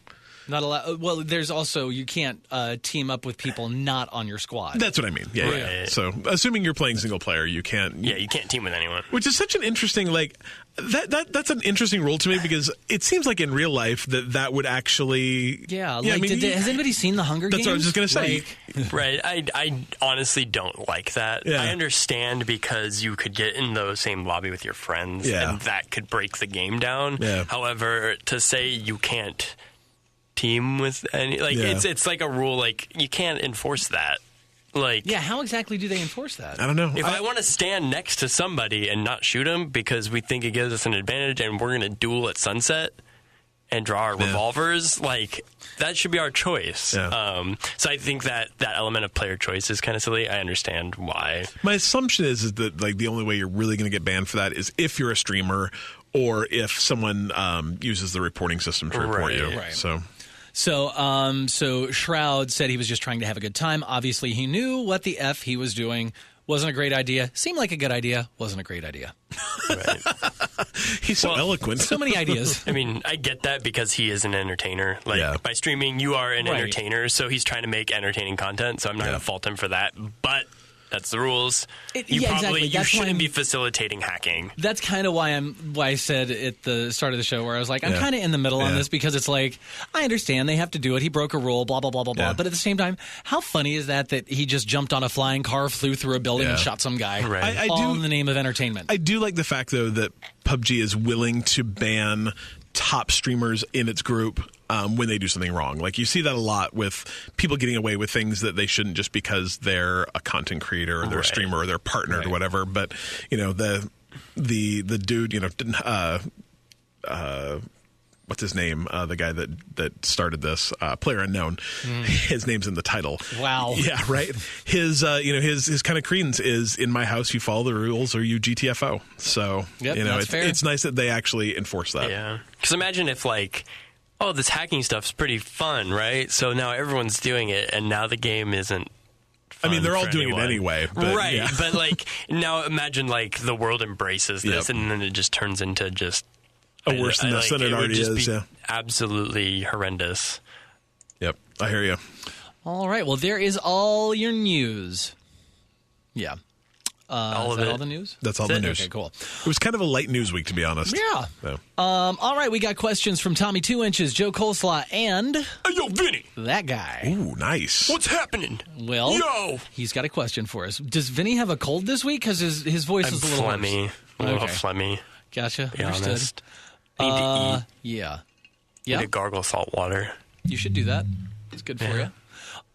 Not allowed. Well, there's also you can't team up with people not on your squad. That's what I mean. Yeah, yeah. So, assuming you're playing single player, you can't. Yeah, you can't team with anyone. Which is such an interesting, like, that's an interesting rule to me because it seems like in real life that would actually. Yeah, like, I mean, has anybody seen the Hunger Games? That's what I was just going to say. Right. I honestly don't like that. Yeah. I understand because you could get in the same lobby with your friends, and that could break the game down. Yeah. However, to say you can't team with any, like, it's like a rule, like, you can't enforce that. Like, yeah, how exactly do they enforce that? I don't know. If I want to stand next to somebody and not shoot them because we think it gives us an advantage and we're going to duel at sunset and draw our revolvers, like, that should be our choice. Yeah. So I think that element of player choice is kind of silly. I understand why. My assumption is that, like, the only way you're really going to get banned for that is if you're a streamer or if someone uses the reporting system to report you. Right. So Shroud said he was just trying to have a good time. Obviously, he knew what the F he was doing. Wasn't a great idea. Seemed like a good idea. Wasn't a great idea. Right. He's so eloquent. So many ideas. I mean, I get that because he is an entertainer. Like, by streaming, you are an entertainer, so he's trying to make entertaining content, so I'm not going to fault him for that. But that's the rules. You shouldn't be facilitating hacking. That's kind of why I said at the start of the show where I was like, I'm kind of in the middle on this because it's like, I understand they have to do it. He broke a rule, blah, blah, blah, blah, blah. But at the same time, how funny is that he just jumped on a flying car, flew through a building and shot some guy all in the name of entertainment? I do like the fact, though, that PUBG is willing to ban top streamers in its group when they do something wrong. Like, you see that a lot with people getting away with things that they shouldn't just because they're a content creator or they're a streamer or they're partnered or whatever. But, you know, the dude, you know, what's his name? The guy that started this, Player Unknown. His name's in the title. Wow. Yeah, right. His his kind of credence is, in my house, you follow the rules or you GTFO. So, you know, it's nice that they actually enforce that. Yeah. Because imagine if, like, oh, this hacking stuff's pretty fun, right? So now everyone's doing it, and now the game isn't fun. I mean, they're all doing anyone. it anyway. But, right. Yeah. But, like, now imagine, like, the world embraces this, and then it just turns into just worse than it already is. Yeah. Absolutely horrendous. Yep. I hear you. All right. Well, there is all your news. Yeah. All the news? That's all the news. Okay, cool. It was kind of a light news week, to be honest. Yeah. So. All right, we got questions from Tommy2Inches, Joe Coleslaw, and... Hey, yo, Vinny! That guy. Ooh, nice. What's happening? Well, he's got a question for us. Does Vinny have a cold this week? Because his voice is a little phlegmy. A little phlegmy. Gotcha. Be honest. I need to eat. Yeah. Yeah? Need to gargle salt water. You should do that. It's good for you.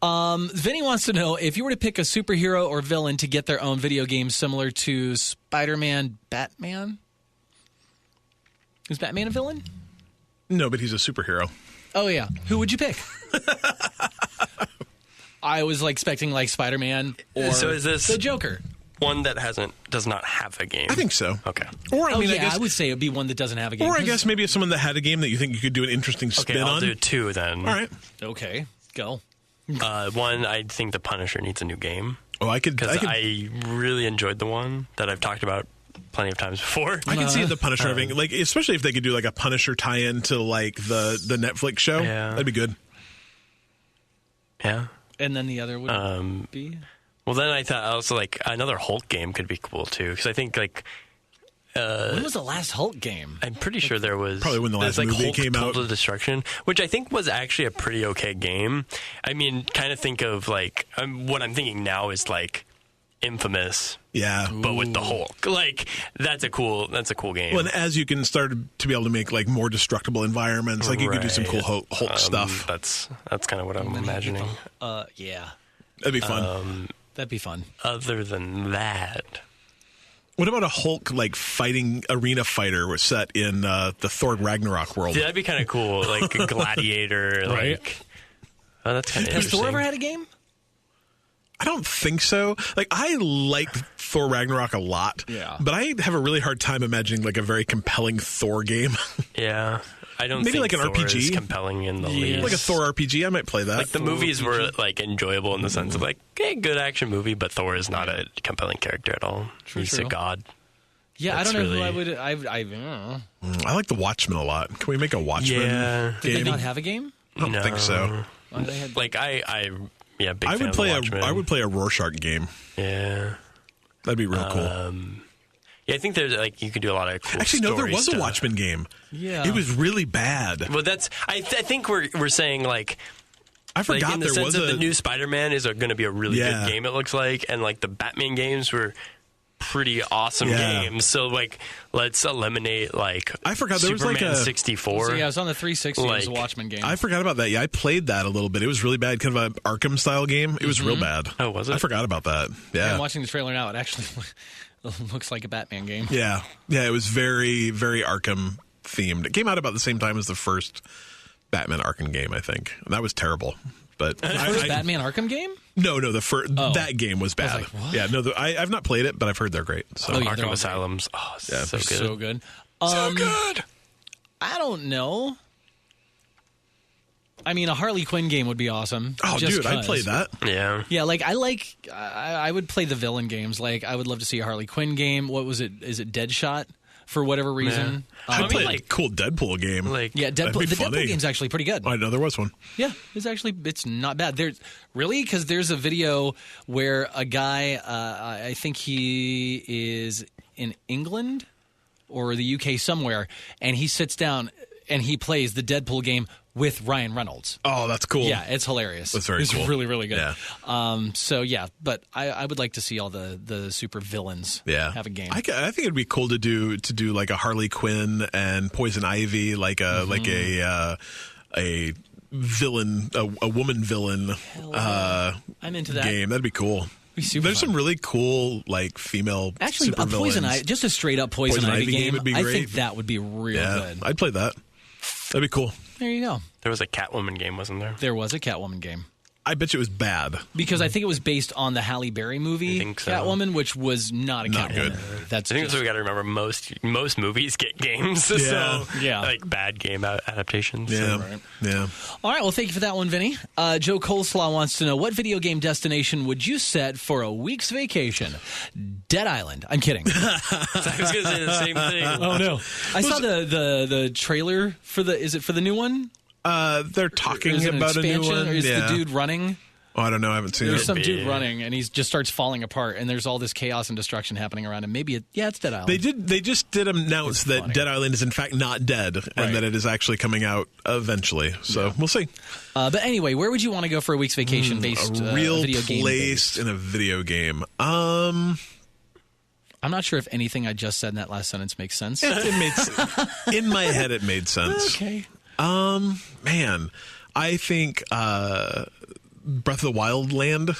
Vinny wants to know, if you were to pick a superhero or villain to get their own video game similar to Spider-Man, Batman? Is Batman a villain? No, but he's a superhero. Oh, yeah. Who would you pick? I was like expecting like Spider-Man or so is this the Joker. One that does not have a game? I think so. Okay. Or I guess, I would say it would be one that doesn't have a game. Or I guess maybe if someone that had a game that you think you could do an interesting spin on. I'll do two then. All right. Okay. Go. One, I think The Punisher needs a new game. Oh, I could. Because I really enjoyed the one that I've talked about plenty of times before. I can see The Punisher having, like, especially if they could do like a Punisher tie-in to like the Netflix show. Yeah. That'd be good. Yeah. And then the other would be? Well, then I thought also like another Hulk game could be cool too, because I think like. When was the last Hulk game? I'm pretty sure there was. Probably when the last movie Hulk came out. Total Destruction, which I think was actually a pretty okay game. I mean, kind of think of like what I'm thinking now is like Infamous. Yeah. But with the Hulk. Like that's a cool game. Well, and as you can start to be able to make like more destructible environments, like you could do some cool Hulk stuff. That's kind of what I'm imagining. Yeah. That'd be fun. That'd be fun. Other than that. What about a Hulk like fighting arena fighter was set in the Thor Ragnarok world? Yeah, that'd be kind of cool. Like a gladiator. Right. Like, oh, that's kind of Has interesting. Thor ever had a game? I don't think so. Like, I like Thor Ragnarok a lot. Yeah. But I have a really hard time imagining like a very compelling Thor game. Yeah. I don't Maybe think like an Thor RPG is compelling in the least. Like a Thor RPG, I might play that. Like the movies were like enjoyable in the sense of like, good action movie, but Thor is not a compelling character at all. He's a god. Yeah, That's I don't know really... who I would. I don't know. I like the Watchmen a lot. Can we make a Watchmen game? Did they not have a game? I don't think so. Well, they had, Like big I fan would play of Watchmen. I would play a Rorschach game. Yeah. That'd be real cool. Yeah, I think there's like you could do a lot of cool Actually, no, there story was stuff. a Watchmen game. Yeah. It was really bad. Well, that's I think we're saying like I forgot in the there sense was that a the new Spider-Man is going to be a really Yeah. good game. It looks like, and like the Batman games were pretty awesome Yeah. games. So like, let's eliminate like I forgot there was, like, Superman a- 64. so yeah, it was on the 360. It was a Like, Watchmen game. I forgot about that. Yeah, I played that a little bit. It was really bad, kind of an Arkham style game. It was real bad. Oh, was it? I forgot about that. Yeah. I'm watching the trailer now. It actually looks like a Batman game. Yeah. Yeah, it was very, very Arkham themed. It came out about the same time as the first Batman Arkham game, I think. And that was terrible. But First Batman Arkham game? No, that game was bad. like, what? Yeah, no, I've not played it, but I've heard they're great. So Oh, yeah, they're Arkham all Asylums. Oh, Yeah. so good. So good. so good. I don't know. I mean, a Harley Quinn game would be awesome. Oh, just dude, I'd 'cause. play that. Yeah. Yeah, like I would play the villain games. Like I would love to see a Harley Quinn game. What was it? Is it Deadshot? For whatever reason. I'd mean, play a like- cool Deadpool game. Like Yeah, That'd Deadpool. be The funny. Deadpool game's actually pretty good. I know there was one. Yeah, it's not bad. There's really because there's a video where a guy, I think he is in England or the UK somewhere, and he sits down and he plays the Deadpool game with Ryan Reynolds. Oh, that's cool. Yeah, it's hilarious. That's very it's cool. really, really good. Yeah. So yeah, but I would like to see all the super villains have a game. I think it'd be cool to do like a Harley Quinn and Poison Ivy, like a villain, a woman villain I'm into that. game. That'd be cool. Be super There's fun. some really cool like female Actually, super a Poison villains. Ivy, just a straight up Poison Poison Ivy Ivy game. game would be I great. think that would be real Yeah, good. I'd play that. That'd be cool. There you go. there was a Catwoman game, wasn't there? There was a Catwoman game. I bet you it was bad. Because I think it was based on the Halle Berry movie, I think so. Catwoman, which was not a Not Catwoman. good. That's I think just, that's what we got to remember. Most movies get games, Yeah. so Yeah. like bad game adaptations. Yeah, right. yeah. all right. Well, thank you for that one, Vinny. Joe Coleslaw wants to know what video game destination would you set for a week's vacation? Dead Island. I'm kidding. I was going to say the same thing. Oh no! I saw the trailer for is it for the new one? They're Or talking is it an about a new expansion? one. Or is yeah. the dude running? Oh, I don't know. I haven't seen There's it. some be. dude running, and he just starts falling apart, and there's all this chaos and destruction happening around him. Maybe it's Dead Island. They just did announce that funny. Dead Island is in fact not dead, Right. and that it is actually coming out eventually. So we'll see. But anyway, where would you want to go for a week's vacation based A real video game place based? in a video game. I'm not sure if anything I just said in that last sentence makes sense. It made in my head. It made sense. Okay. Man, I think Breath of the Wild land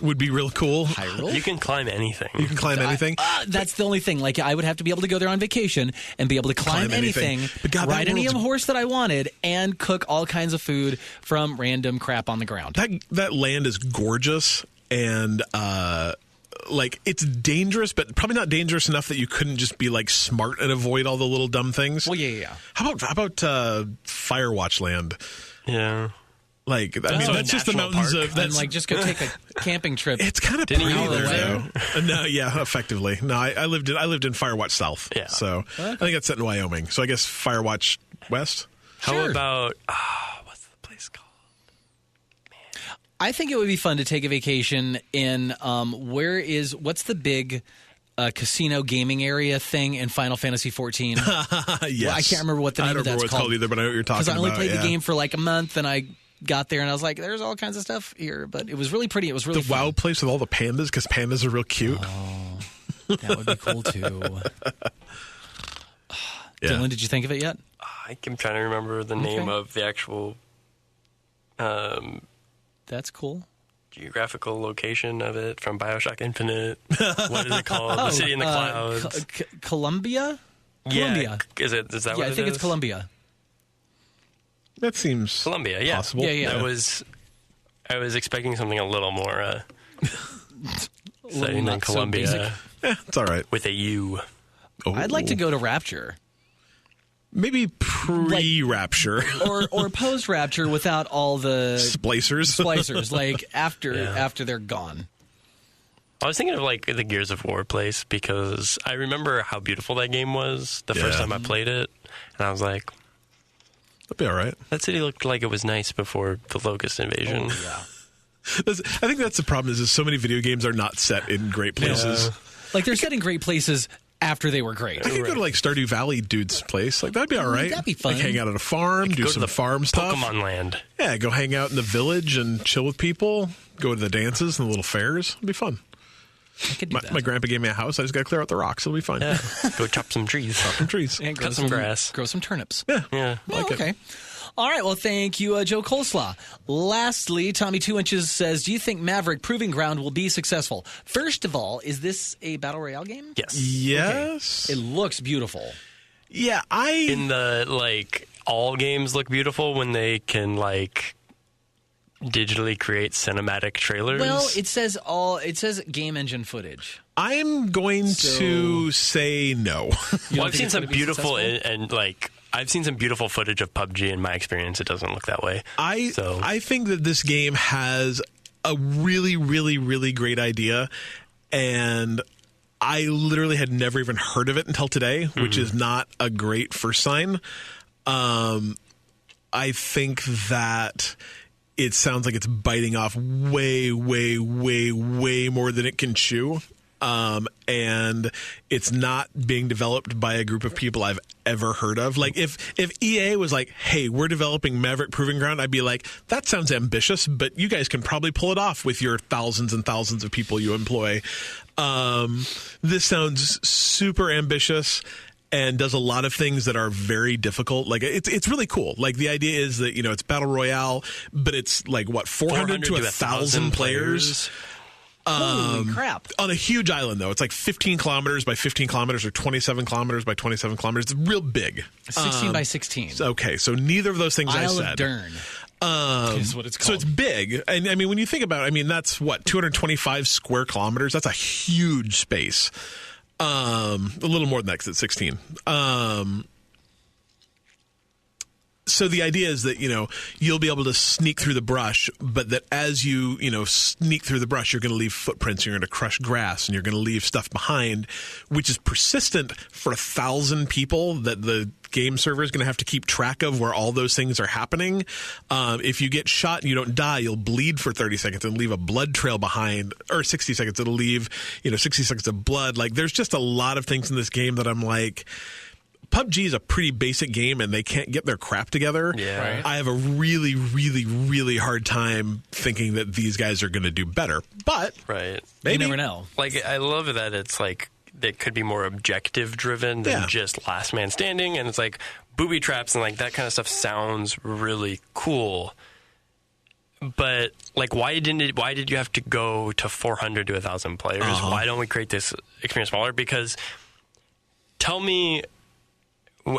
would be real cool. Hyrule? You can climb anything. You can climb anything. That's the only thing. Like, I would have to be able to go there on vacation and be able to climb anything, But God, that ride any world's- horse that I wanted, and cook all kinds of food from random crap on the ground. That land is gorgeous and like it's dangerous, but probably not dangerous enough that you couldn't just be like smart and avoid all the little dumb things. Well, yeah. How about Firewatch Land? Yeah. Like I mean, So that's just the national mountains park. of And that's like, just go take a camping trip. It's kind of Didn't pretty you there, live though. No, yeah, effectively. No, I lived in Firewatch South. Yeah. So I think it's set in Wyoming. So I guess Firewatch West. How Sure. about what's the place called? I think it would be fun to take a vacation in what's the big casino gaming area thing in Final Fantasy 14? Yes. I can't remember what the name I don't of that's remember what it's called either, but I know what you're talking Because I about. only played yeah. the game for like a month, and I got there and I was like, "There's all kinds of stuff here," but it was really pretty. It was really The fun. WoW place with all the pandas because pandas are real cute. That would be cool too. Yeah. Dylan, did you think of it yet? I'm trying to remember the name of the actual That's cool. geographical location of it from BioShock Infinite. What is it called? The City in the Clouds. Columbia? Columbia. Yeah. Is that what Yeah, I think is? it's Columbia. That seems Columbia, yeah. possible. Yeah. I was expecting something a little more exciting than not so Columbia basic. It's all right. with a U. Oh. I'd like to go to Rapture. Maybe pre-rapture. Or post Rapture without all the Splicers. splicers, like after they're gone. I was thinking of like the Gears of War place because I remember how beautiful that game was the first Yeah. time I played it, and I was like, That'd be all right. That city looked like it was nice before the Locust invasion. Oh, yeah. I think that's the problem is so many video games are not set in great places. Like, they're set in great places after they were great. I could go to like Stardew Valley dude's place. Like that'd be all right. That'd be fun. Like hang out at a farm, do Go to some the farm stuff. Pokemon Land. Yeah, go hang out in the village and chill with people. Go to the dances and the little fairs. It'd be fun. I could do that. My grandpa gave me a house. I just got to clear out the rocks. It'll be fine. Yeah. Go chop some trees. Chop some trees. And Cut some grass. Grow some turnips. Yeah. Yeah. Like it. Okay. All right. Well, thank you, Joe Coleslaw. Lastly, Tommy2Inches says, do you think Maverick Proving Ground will be successful? First of all, is this a Battle Royale game? Yes. Yes. It looks beautiful. Yeah, In the, like, all games look beautiful when they can, like, digitally create cinematic trailers. Well, it says game engine footage. I'm going to say no. Well, I've seen some beautiful and like I've seen some beautiful footage of PUBG. In my experience, it doesn't look that way. I think that this game has a really, really, really great idea, and I literally had never even heard of it until today, which is not a great first sign. I think that it sounds like it's biting off way, way, way, way more than it can chew. And it's not being developed by a group of people I've ever heard of. Like if EA was like, hey, we're developing Maverick Proving Ground, I'd be like, that sounds ambitious, but you guys can probably pull it off with your thousands and thousands of people you employ. This sounds super ambitious and does a lot of things that are very difficult. Like it's really cool. Like the idea is that, it's Battle Royale, but it's like what, 400 to 1,000 players. Holy crap. On a huge island, though. It's like 15 kilometers by 15 kilometers or 27 kilometers by 27 kilometers. It's real big. 16 by 16. Okay, so neither of those things Isle I said. of Dern is what it's called. So it's big. And I mean, when you think about it, that's what, 225 square kilometers? That's a huge space. A little more than that because it's 16. So the idea is that, you'll be able to sneak through the brush, but that as you, sneak through the brush, you're going to leave footprints, you're going to crush grass, and you're going to leave stuff behind, which is persistent for 1,000 people that the game server is going to have to keep track of where all those things are happening. If you get shot and you don't die, you'll bleed for 30 seconds and leave a blood trail behind, or 60 seconds, it'll leave, 60 seconds of blood. Like, there's just a lot of things in this game that I'm like, PUBG is a pretty basic game, and they can't get their crap together. Yeah. Right. I have a really, really, really hard time thinking that these guys are going to do better. But right. Maybe. You never know. Like, I love that it's like it could be more objective driven than just last man standing, and it's like booby traps and like that kind of stuff sounds really cool. But like, why did you have to go to 400 to 1,000 players? Why don't we create this experience smaller? Because tell me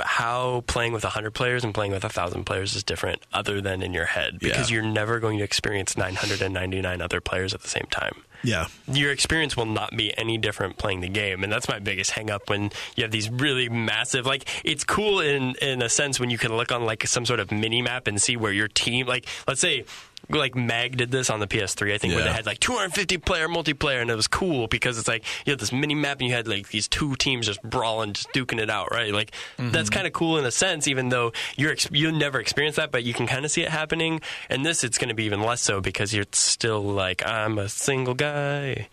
how playing with 100 players and playing with 1,000 players is different other than in your head, because you're never going to experience 999 other players at the same time. Yeah. Your experience will not be any different playing the game, and that's my biggest hang up when you have these really massive, like, it's cool in a sense when you can look on like some sort of mini map and see where your team, like, let's say like Mag did this on the PS3, I think, where they had like 250 player multiplayer, and it was cool because it's like you had this mini map and you had like these two teams just brawling, just duking it out, right? Like that's kind of cool in a sense, even though you'll never experience that, but you can kind of see it happening. And this, it's going to be even less so because you're still like, I'm a single guy.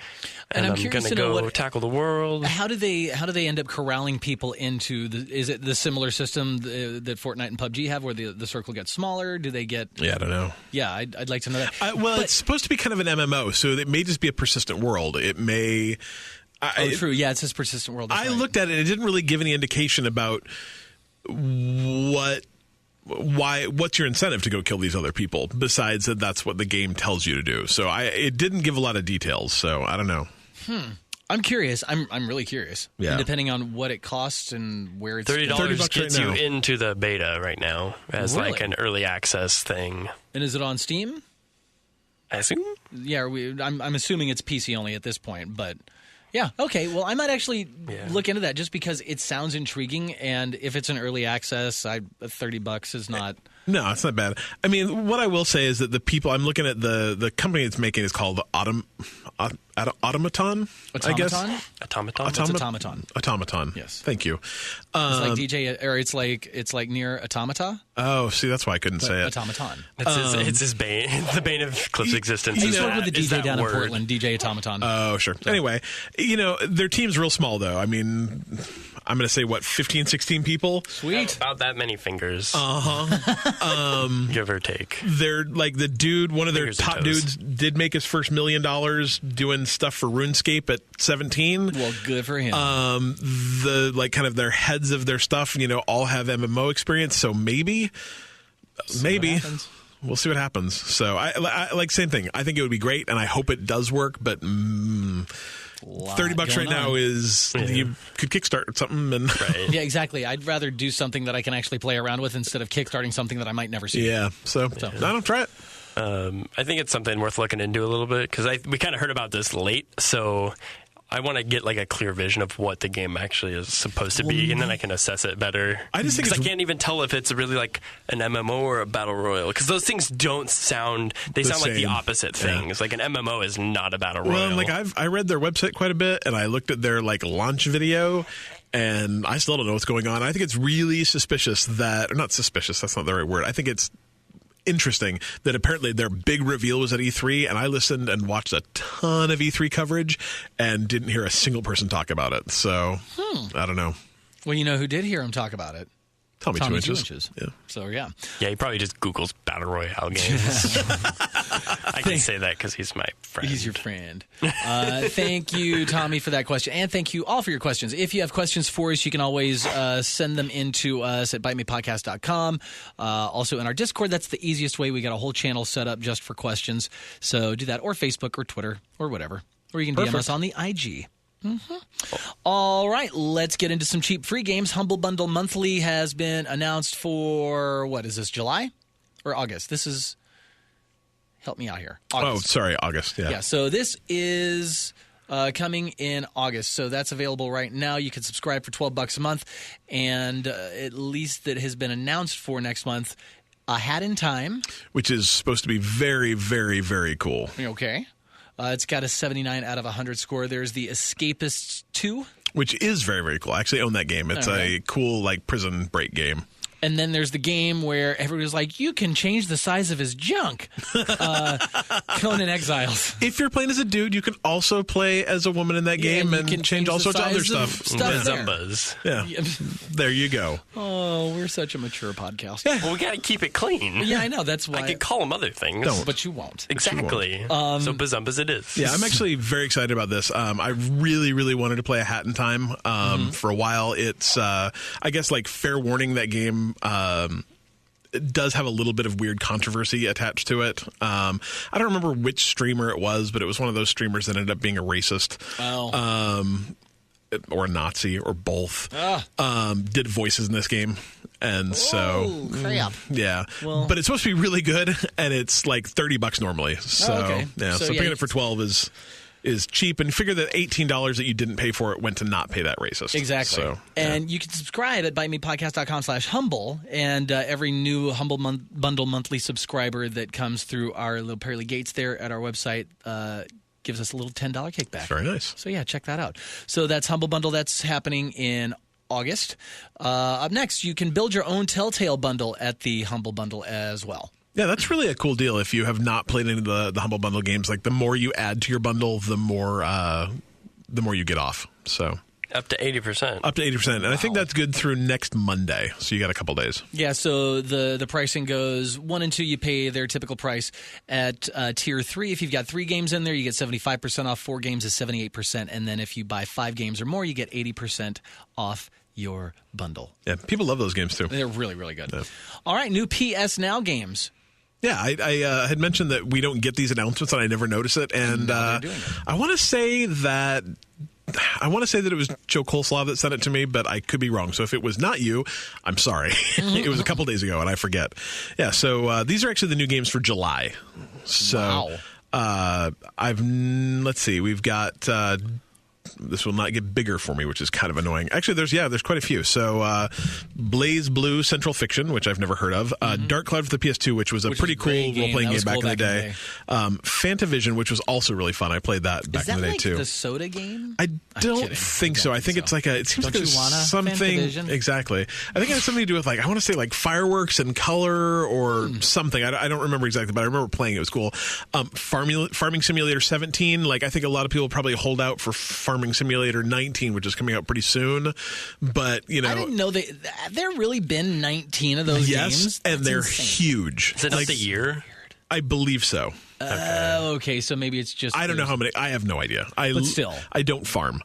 And I'm going to go tackle the world. How do they end up corralling people into is it the similar system that Fortnite and PUBG have, where the circle gets smaller? Do they get? Yeah, I don't know. Yeah, I'd like to know that. It's supposed to be kind of an MMO, so it may just be a persistent world. It may. True. Yeah, it says persistent world. I looked at it; it didn't really give any indication about what's your incentive to go kill these other people, besides that that's what the game tells you to do. So it didn't give a lot of details. So I don't know. I'm curious. I'm really curious. Yeah. And depending on what it costs and where it's $30 gets right now. you into the beta right now as Really? like an early access thing. And is it on Steam? I assume. Yeah, I'm assuming it's PC only at this point, but yeah, okay. Well, I might actually look into that just because it sounds intriguing, and if it's an early access, $30 is not No, it's not bad. I mean, what I will say is that the people I'm looking at, the company it's making is called Automaton. I guess. Automaton. It's Automaton. Automaton. Yes. Thank you. It's like DJ, or it's like near Automata. Oh, see, that's why I couldn't say it. Automaton. It's his bane. It's the bane of Cliff's existence. I used to work with the is DJ that down in word. Portland, DJ Automaton. Oh, sure. Anyway, their team's real small, though. I mean, I'm going to say, 15, 16 people? Sweet. About that many fingers. Uh-huh. Give or take. They're like the dude, one of their Fingers and top toes. dudes did make his first $1 million doing stuff for RuneScape at 17. Well, good for him. The kind of their heads of their stuff, all have MMO experience. So maybe we'll see what happens. So I like same thing. I think it would be great, and I hope it does work. But $30 right now is you could kickstart something and Right. Yeah, exactly. I'd rather do something that I can actually play around with instead of kickstarting something that I might never see. yeah. So I don't try it. I think it's something worth looking into a little bit because we kind of heard about this late, so I want to get like a clear vision of what the game actually is supposed to be, and then I can assess it better. I just think 'Cause it's- I can't even tell if it's really like an MMO or a battle royal because those things don't sound. They sound like the same. opposite things. Like an MMO is not a battle royal. Well, like I read their website quite a bit, and I looked at their launch video, and I still don't know what's going on. I think it's really suspicious or not suspicious. That's not the right word. I think it's interesting that apparently their big reveal was at E3, and I listened and watched a ton of E3 coverage and didn't hear a single person talk about it. So I don't know. Well, you know who did hear him talk about it? Tommy Tommy Two 2 Inches. Inches. Yeah. So, yeah. yeah, he probably just Googles battle royale games. I can say that because he's my friend. He's your friend. Thank you, Tommy, for that question. And thank you all for your questions. If you have questions for us, you can always send them in to us at ByteMePodcast.com. Also in our Discord, that's the easiest way. We got a whole channel set up just for questions. So do that, or Facebook or Twitter or whatever. Or you can DM us on the IG. All right, let's get into some cheap free games. Humble Bundle Monthly has been announced for, what is this, July or August? This is, help me out here. August. Oh, sorry, August. Yeah. Yeah, so this is coming in August. So that's available right now. You can subscribe for $12 a month, and at least that has been announced for next month, A Hat in Time. Which is supposed to be very, very, very cool. Okay. It's got a 79 out of 100 score. There's the Escapists 2. Which is very, very cool. I actually own that game. It's a cool, prison break game. And then there's the game where everybody's like, you can change the size of his junk. Conan Exiles. If you're playing as a dude, you can also play as a woman in that game you and can change all the sorts of other size of stuff. stuff there. Zumbas. Yeah. There you go. Oh, we're such a mature podcast. Well, we got to keep it clean. Yeah, I know. That's why. I could call them other things. Don't. But you won't. Exactly. So bazumbas it is. Yeah, I'm actually very excited about this. I really, really wanted to play A Hat in Time for a while. It's, I guess, fair warning, that game it does have a little bit of weird controversy attached to it. I don't remember which streamer it was, but it was one of those streamers that ended up being a racist. Or a Nazi, or both. Did voices in this game. And so, crap. yeah. Well- but it's supposed to be really good, and it's $30 normally. So, okay. yeah. So, So, yeah, picking it for 12 is cheap, and figure that $18 that you didn't pay for it went to not pay that racist. Exactly. So, and you can subscribe at ByteMePodcast.com/humble, and every new Humble Bundle monthly subscriber that comes through our little pearly gates there at our website gives us a little $10 kickback. very nice. So, yeah, check that out. So that's Humble Bundle. That's happening in August. Up next, you can build your own Telltale bundle at the Humble Bundle as well. Yeah, that's really a cool deal. If you have not played any of the Humble Bundle games, the more you add to your bundle, the more you get off. So Up to 80%. up to 80%, and I think that's good through next Monday. So you got a couple days. Yeah, so the pricing goes 1 and 2, you pay their typical price. At tier 3, if you've got 3 games in there, you get 75% off. 4 games is 78%. And then if you buy 5 games or more, you get 80% off your bundle. Yeah, people love those games too. They're really, really good. Yeah. All right, new PS Now games. Yeah, I had mentioned that we don't get these announcements, and I never notice it. And Now they're doing it. I want to say that it was Joe Coleslaw that sent it to me, but I could be wrong. So if it was not you, I'm sorry. It was a couple days ago, and I forget. Yeah, so these are actually the new games for July. So Wow. let's see, we've got this will not get bigger for me, which is kind of annoying. Actually, there's quite a few. So Blaze Blue Central Fiction, which I've never heard of. Dark Cloud for the PS2, which was a pretty cool role-playing game back in the day. Fantavision, which was also really fun. I played that back in the day, too. Is that like the soda game? I don't think so. I think it's like it seems like it's something. Fantavision? Exactly. I think it has something to do with, like, I want to say, like, fireworks and color or something. I don't remember exactly, but I remember playing it. It was cool. Farming Simulator 17, like, I think a lot of people probably hold out for Farming Simulator 19, which is coming out pretty soon. But, you know, I didn't know there really been 19 of those games. Yes, and they're huge. Is it not the year? I believe so. Okay, so maybe it's just... I don't know how many. I have no idea. But still. I don't farm.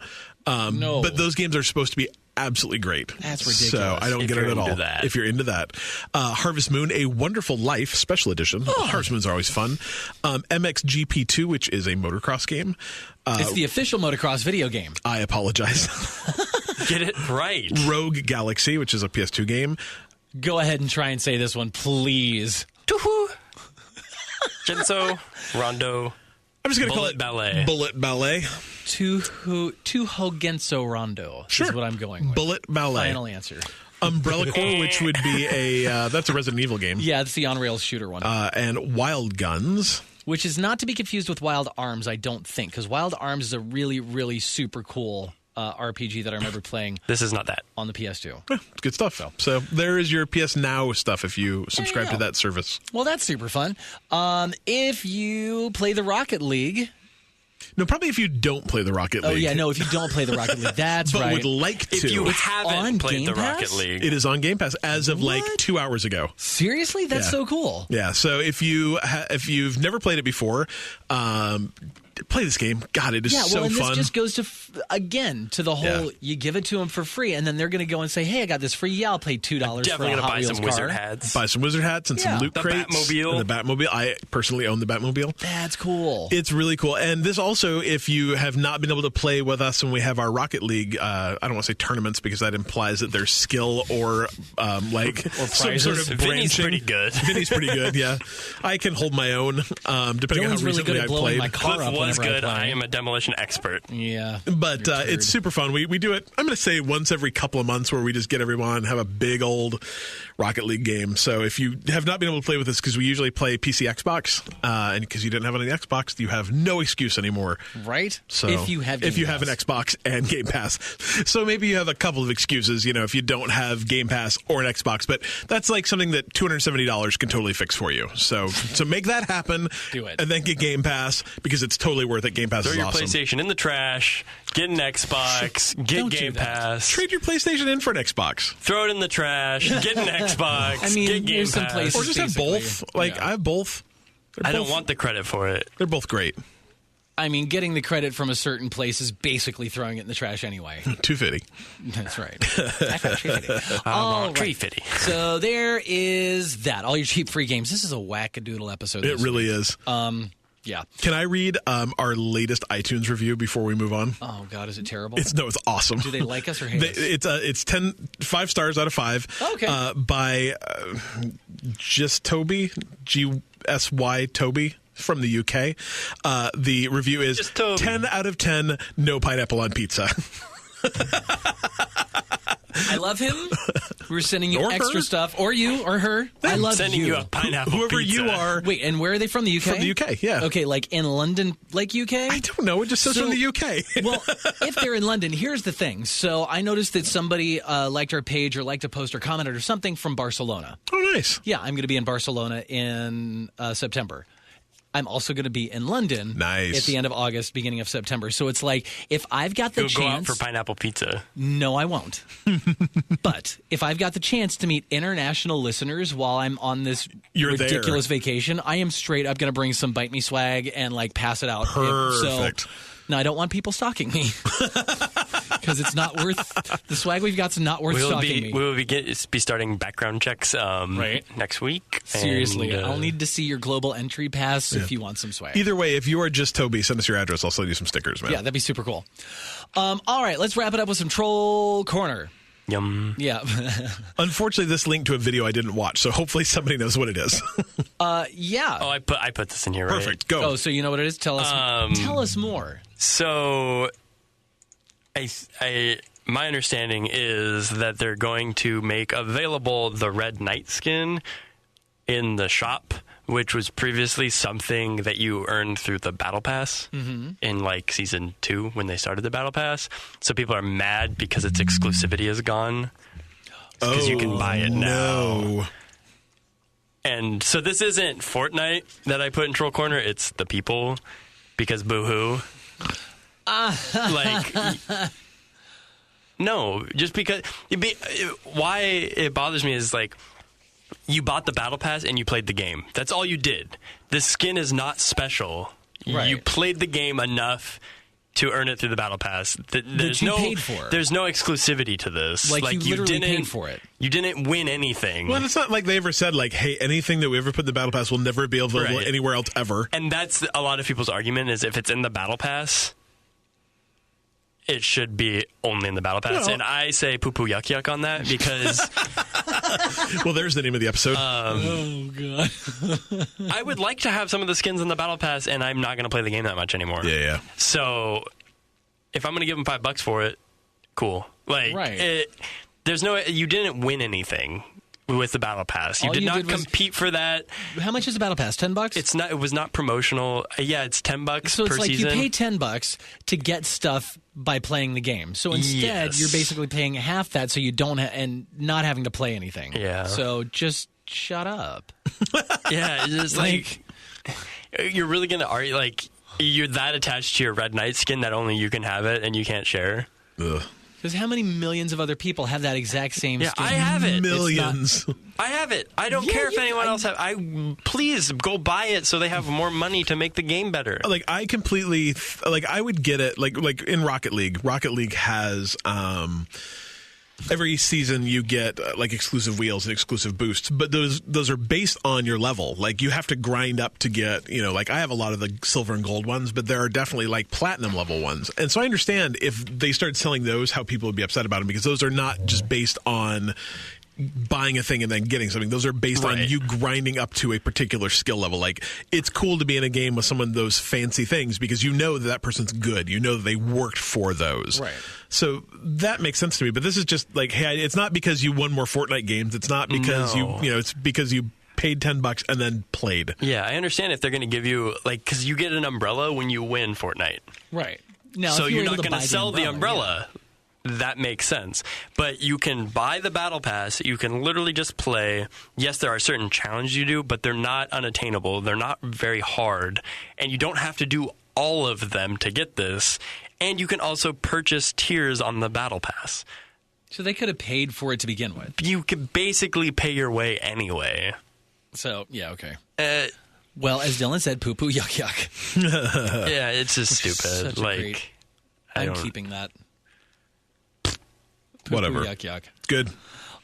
No. But those games are supposed to be absolutely great. That's ridiculous. So I don't get it at all. If you're into that. Harvest Moon, A Wonderful Life Special Edition. Harvest Moons are always fun. MXGP2, which is a motocross game. It's the official motocross video game. I apologize. Get it right. Rogue Galaxy, which is a PS2 game. Go ahead and try and say this one, please. Toohoo. Genso, Rondo. I'm just going to call it Ballet. Bullet Ballet. To Hogenso Rondo is what I'm going with. Bullet Ballet. Final answer. Umbrella Corps, which would be that's a Resident Evil game. Yeah, it's the on-rails shooter one. And Wild Guns. Which is not to be confused with Wild Arms, I don't think, because Wild Arms is a really, really super cool RPG that I remember playing. This is not that. On the PS2. Yeah, it's good stuff. So there is your PS Now stuff if you subscribe to that service. Well, that's super fun. If you play the Rocket League... No, probably if you don't play the Rocket League. Oh, yeah, no, if you don't play the Rocket League, that's but right. But would like to. If you haven't played the Rocket League. It is on Game Pass as of like 2 hours ago. Seriously? That's so cool. Yeah, so if you've never played it before, play this game. God, it is so and fun. This just goes to, again, to the whole, you give it to them for free, and then they're going to go and say, hey, I got this free. Yeah, I'll pay $2 for a Hot Wheels car. Wizard hats. Buy some Wizard hats and some loot crates. Batmobile. And the Batmobile. I personally own the Batmobile. That's cool. It's really cool. And this also, if you have not been able to play with us when we have our Rocket League, I don't want to say tournaments because that implies that there's skill or some sort of branching. Vinny's pretty good. Vinny's pretty good, yeah. I can hold my own, depending on how recently I played. My car Cliff was good. I am a demolition expert. Yeah. But it's super fun. We do it, I'm going to say, once every couple of months where we just get everyone and have a big old Rocket League game. So if you have not been able to play with us, because we usually play PC Xbox, and because you didn't have it on the Xbox, you have no excuse anymore. Right? So if you have an Xbox and Game Pass. So maybe you have a couple of excuses, if you don't have Game Pass or an Xbox. But that's like something that $270 can totally fix for you. So make that happen. Do it. And then get Game Pass, because it's totally worth it. Game Pass is awesome. Throw your PlayStation in the trash, get an Xbox, get Game Pass. Trade your PlayStation in for an Xbox. Throw it in the trash, get an Xbox, get Game Pass. Or just have both. I have both. I don't want the credit for it. They're both great. I mean, getting the credit from a certain place is basically throwing it in the trash anyway. 250. That's right. Tree fitty. So there is that. All your cheap free games. This is a wackadoodle episode. It really is. Yeah. Can I read our latest iTunes review before we move on? Oh, God, is it terrible? It's awesome. Do they like us or hate us? It's 5 stars out of 5. Okay. By Just Toby, GSY Toby from the UK. The review is 10 out of 10, no pineapple on pizza. I love him. We're sending you extra stuff. Or you, or her. I love sending you a pineapple Whoever pizza. you are. Wait, and where are they from? The UK? From the UK, yeah. Okay, like in London, like UK? I don't know. It just says from the UK. Well, if they're in London, here's the thing. So I noticed that somebody liked our page or liked a post or commented or something from Barcelona. Oh, nice. Yeah, I'm going to be in Barcelona in September. I'm also going to be in London at the end of August, beginning of September. So it's like, if I've got the chance... Go out for pineapple pizza. No, I won't. But if I've got the chance to meet international listeners while I'm on this ridiculous vacation, I am straight up going to bring some Byte Me swag and pass it out. Perfect. No, I don't want people stalking me. Because it's not worth... The swag we've got's not worth stalking me. We will be starting background checks next week. Seriously, I'll need to see your global entry pass if you want some swag. Either way, if you are Just Toby, send us your address. I'll send you some stickers, man. Yeah, that'd be super cool. All right, let's wrap it up with some Troll Corner. Yum. Yeah. Unfortunately, this linked to a video I didn't watch, so hopefully somebody knows what it is. Yeah. Oh, I put this in here, right? Perfect. Go. Oh, so you know what it is? Tell us more. So my understanding is that they're going to make available the Red Knight skin in the shop, which was previously something that you earned through the Battle Pass in like Season 2 when they started the Battle Pass. So people are mad because its exclusivity is gone. Because you can buy it now. And so this isn't Fortnite that I put in Troll Corner. It's the people, because boo-hoo. No, just because... why it bothers me is like, you bought the Battle Pass and you played the game. That's all you did. This skin is not special. Right. You played the game enough to earn it through the Battle Pass. That you paid for. There's no exclusivity to this. Like you literally paid for it. You didn't win anything. Well, it's not like they ever said, like, hey, anything that we ever put in the Battle Pass will never be available anywhere else ever. And that's a lot of people's argument, is if it's in the Battle Pass, it should be only in the Battle Pass. Well, and I say poo-poo yuck yuck on that because... Well, there's the name of the episode. Oh, God. I would like to have some of the skins in the Battle Pass, and I'm not going to play the game that much anymore. Yeah. So if I'm going to give them $5 for it, cool. Like, there's no... You didn't win anything with the Battle Pass. You did not compete for that. How much is the Battle Pass? $10? It's not. It was not promotional. Yeah, it's $10 so per it's like season. You pay $10 to get stuff by playing the game. So instead, you're basically paying half that, so you don't and not having to play anything. Yeah. So just shut up. Yeah, it's just like you're really gonna argue like you're that attached to your Red Knight skin that only you can have it and you can't share. Ugh. Because how many millions of other people have that exact same skin? I have it. Millions. I have it. I don't care if anyone else has. Please go buy it so they have more money to make the game better. Like, I completely... I would get it. Like in Rocket League. Rocket League has... every season you get exclusive wheels and exclusive boosts, but those are based on your level. Like, you have to grind up to get, I have a lot of the silver and gold ones, but there are definitely platinum level ones. And so I understand if they started selling those, how people would be upset about them, because those are not just based on buying a thing and then getting something. Those are based on you grinding up to a particular skill level. Like, it's cool to be in a game with someone those fancy things because you know that person's good. You know that they worked for those. Right. So that makes sense to me. But this is just like, hey, it's not because you won more Fortnite games. It's not because it's because you paid $10 and then played. Yeah, I understand if they're going to give you because you get an umbrella when you win Fortnite. Right. Now, so you're not going to sell the umbrella. Yeah. That makes sense. But you can buy the Battle Pass. You can literally just play. Yes, there are certain challenges you do, but they're not unattainable. They're not very hard. And you don't have to do all of them to get this. And you can also purchase tiers on the Battle Pass. So they could have paid for it to begin with. You could basically pay your way anyway. So, yeah, okay. Well, as Dylan said, poo-poo, yuck, yuck. Yeah, it's just stupid. I'm keeping that. Whatever. Yuck, yuck. Good.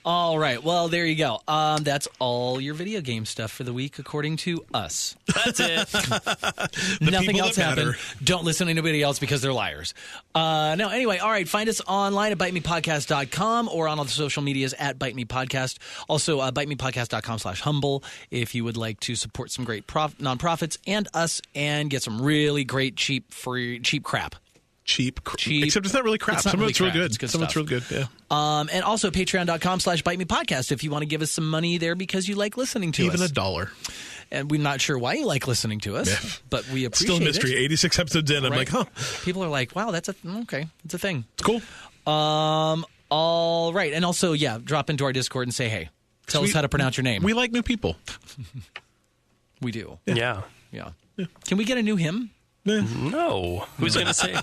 All right. Well, there you go. That's all your video game stuff for the week, according to us. That's it. Nothing else happened. Don't listen to anybody else because they're liars. No, anyway, all right. Find us online at BiteMePodcast.com or on all the social medias at BiteMePodcast. Also, BiteMePodcast.com/humble if you would like to support some great nonprofits and us and get some really great, cheap crap. Cheap. Except it's not really crap. Some of it's real good. Some of it's real good, yeah. And also patreon.com/BiteMePodcast if you want to give us some money there because you like listening to us. Even $1. And we're not sure why you like listening to us, but we appreciate it. Still a mystery. 86 episodes in, I'm like, huh. People are like, wow, that's okay. It's a thing. It's cool. All right. And also, drop into our Discord and say, hey, tell us how to pronounce your name. We like new people. We do. Yeah. Can we get a new hymn? No. Who's gonna say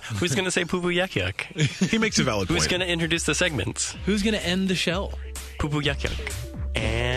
poo poo yuck yuck? He makes a valid point. Who's gonna introduce the segments? Who's gonna end the show? Poo poo yuck yuck. And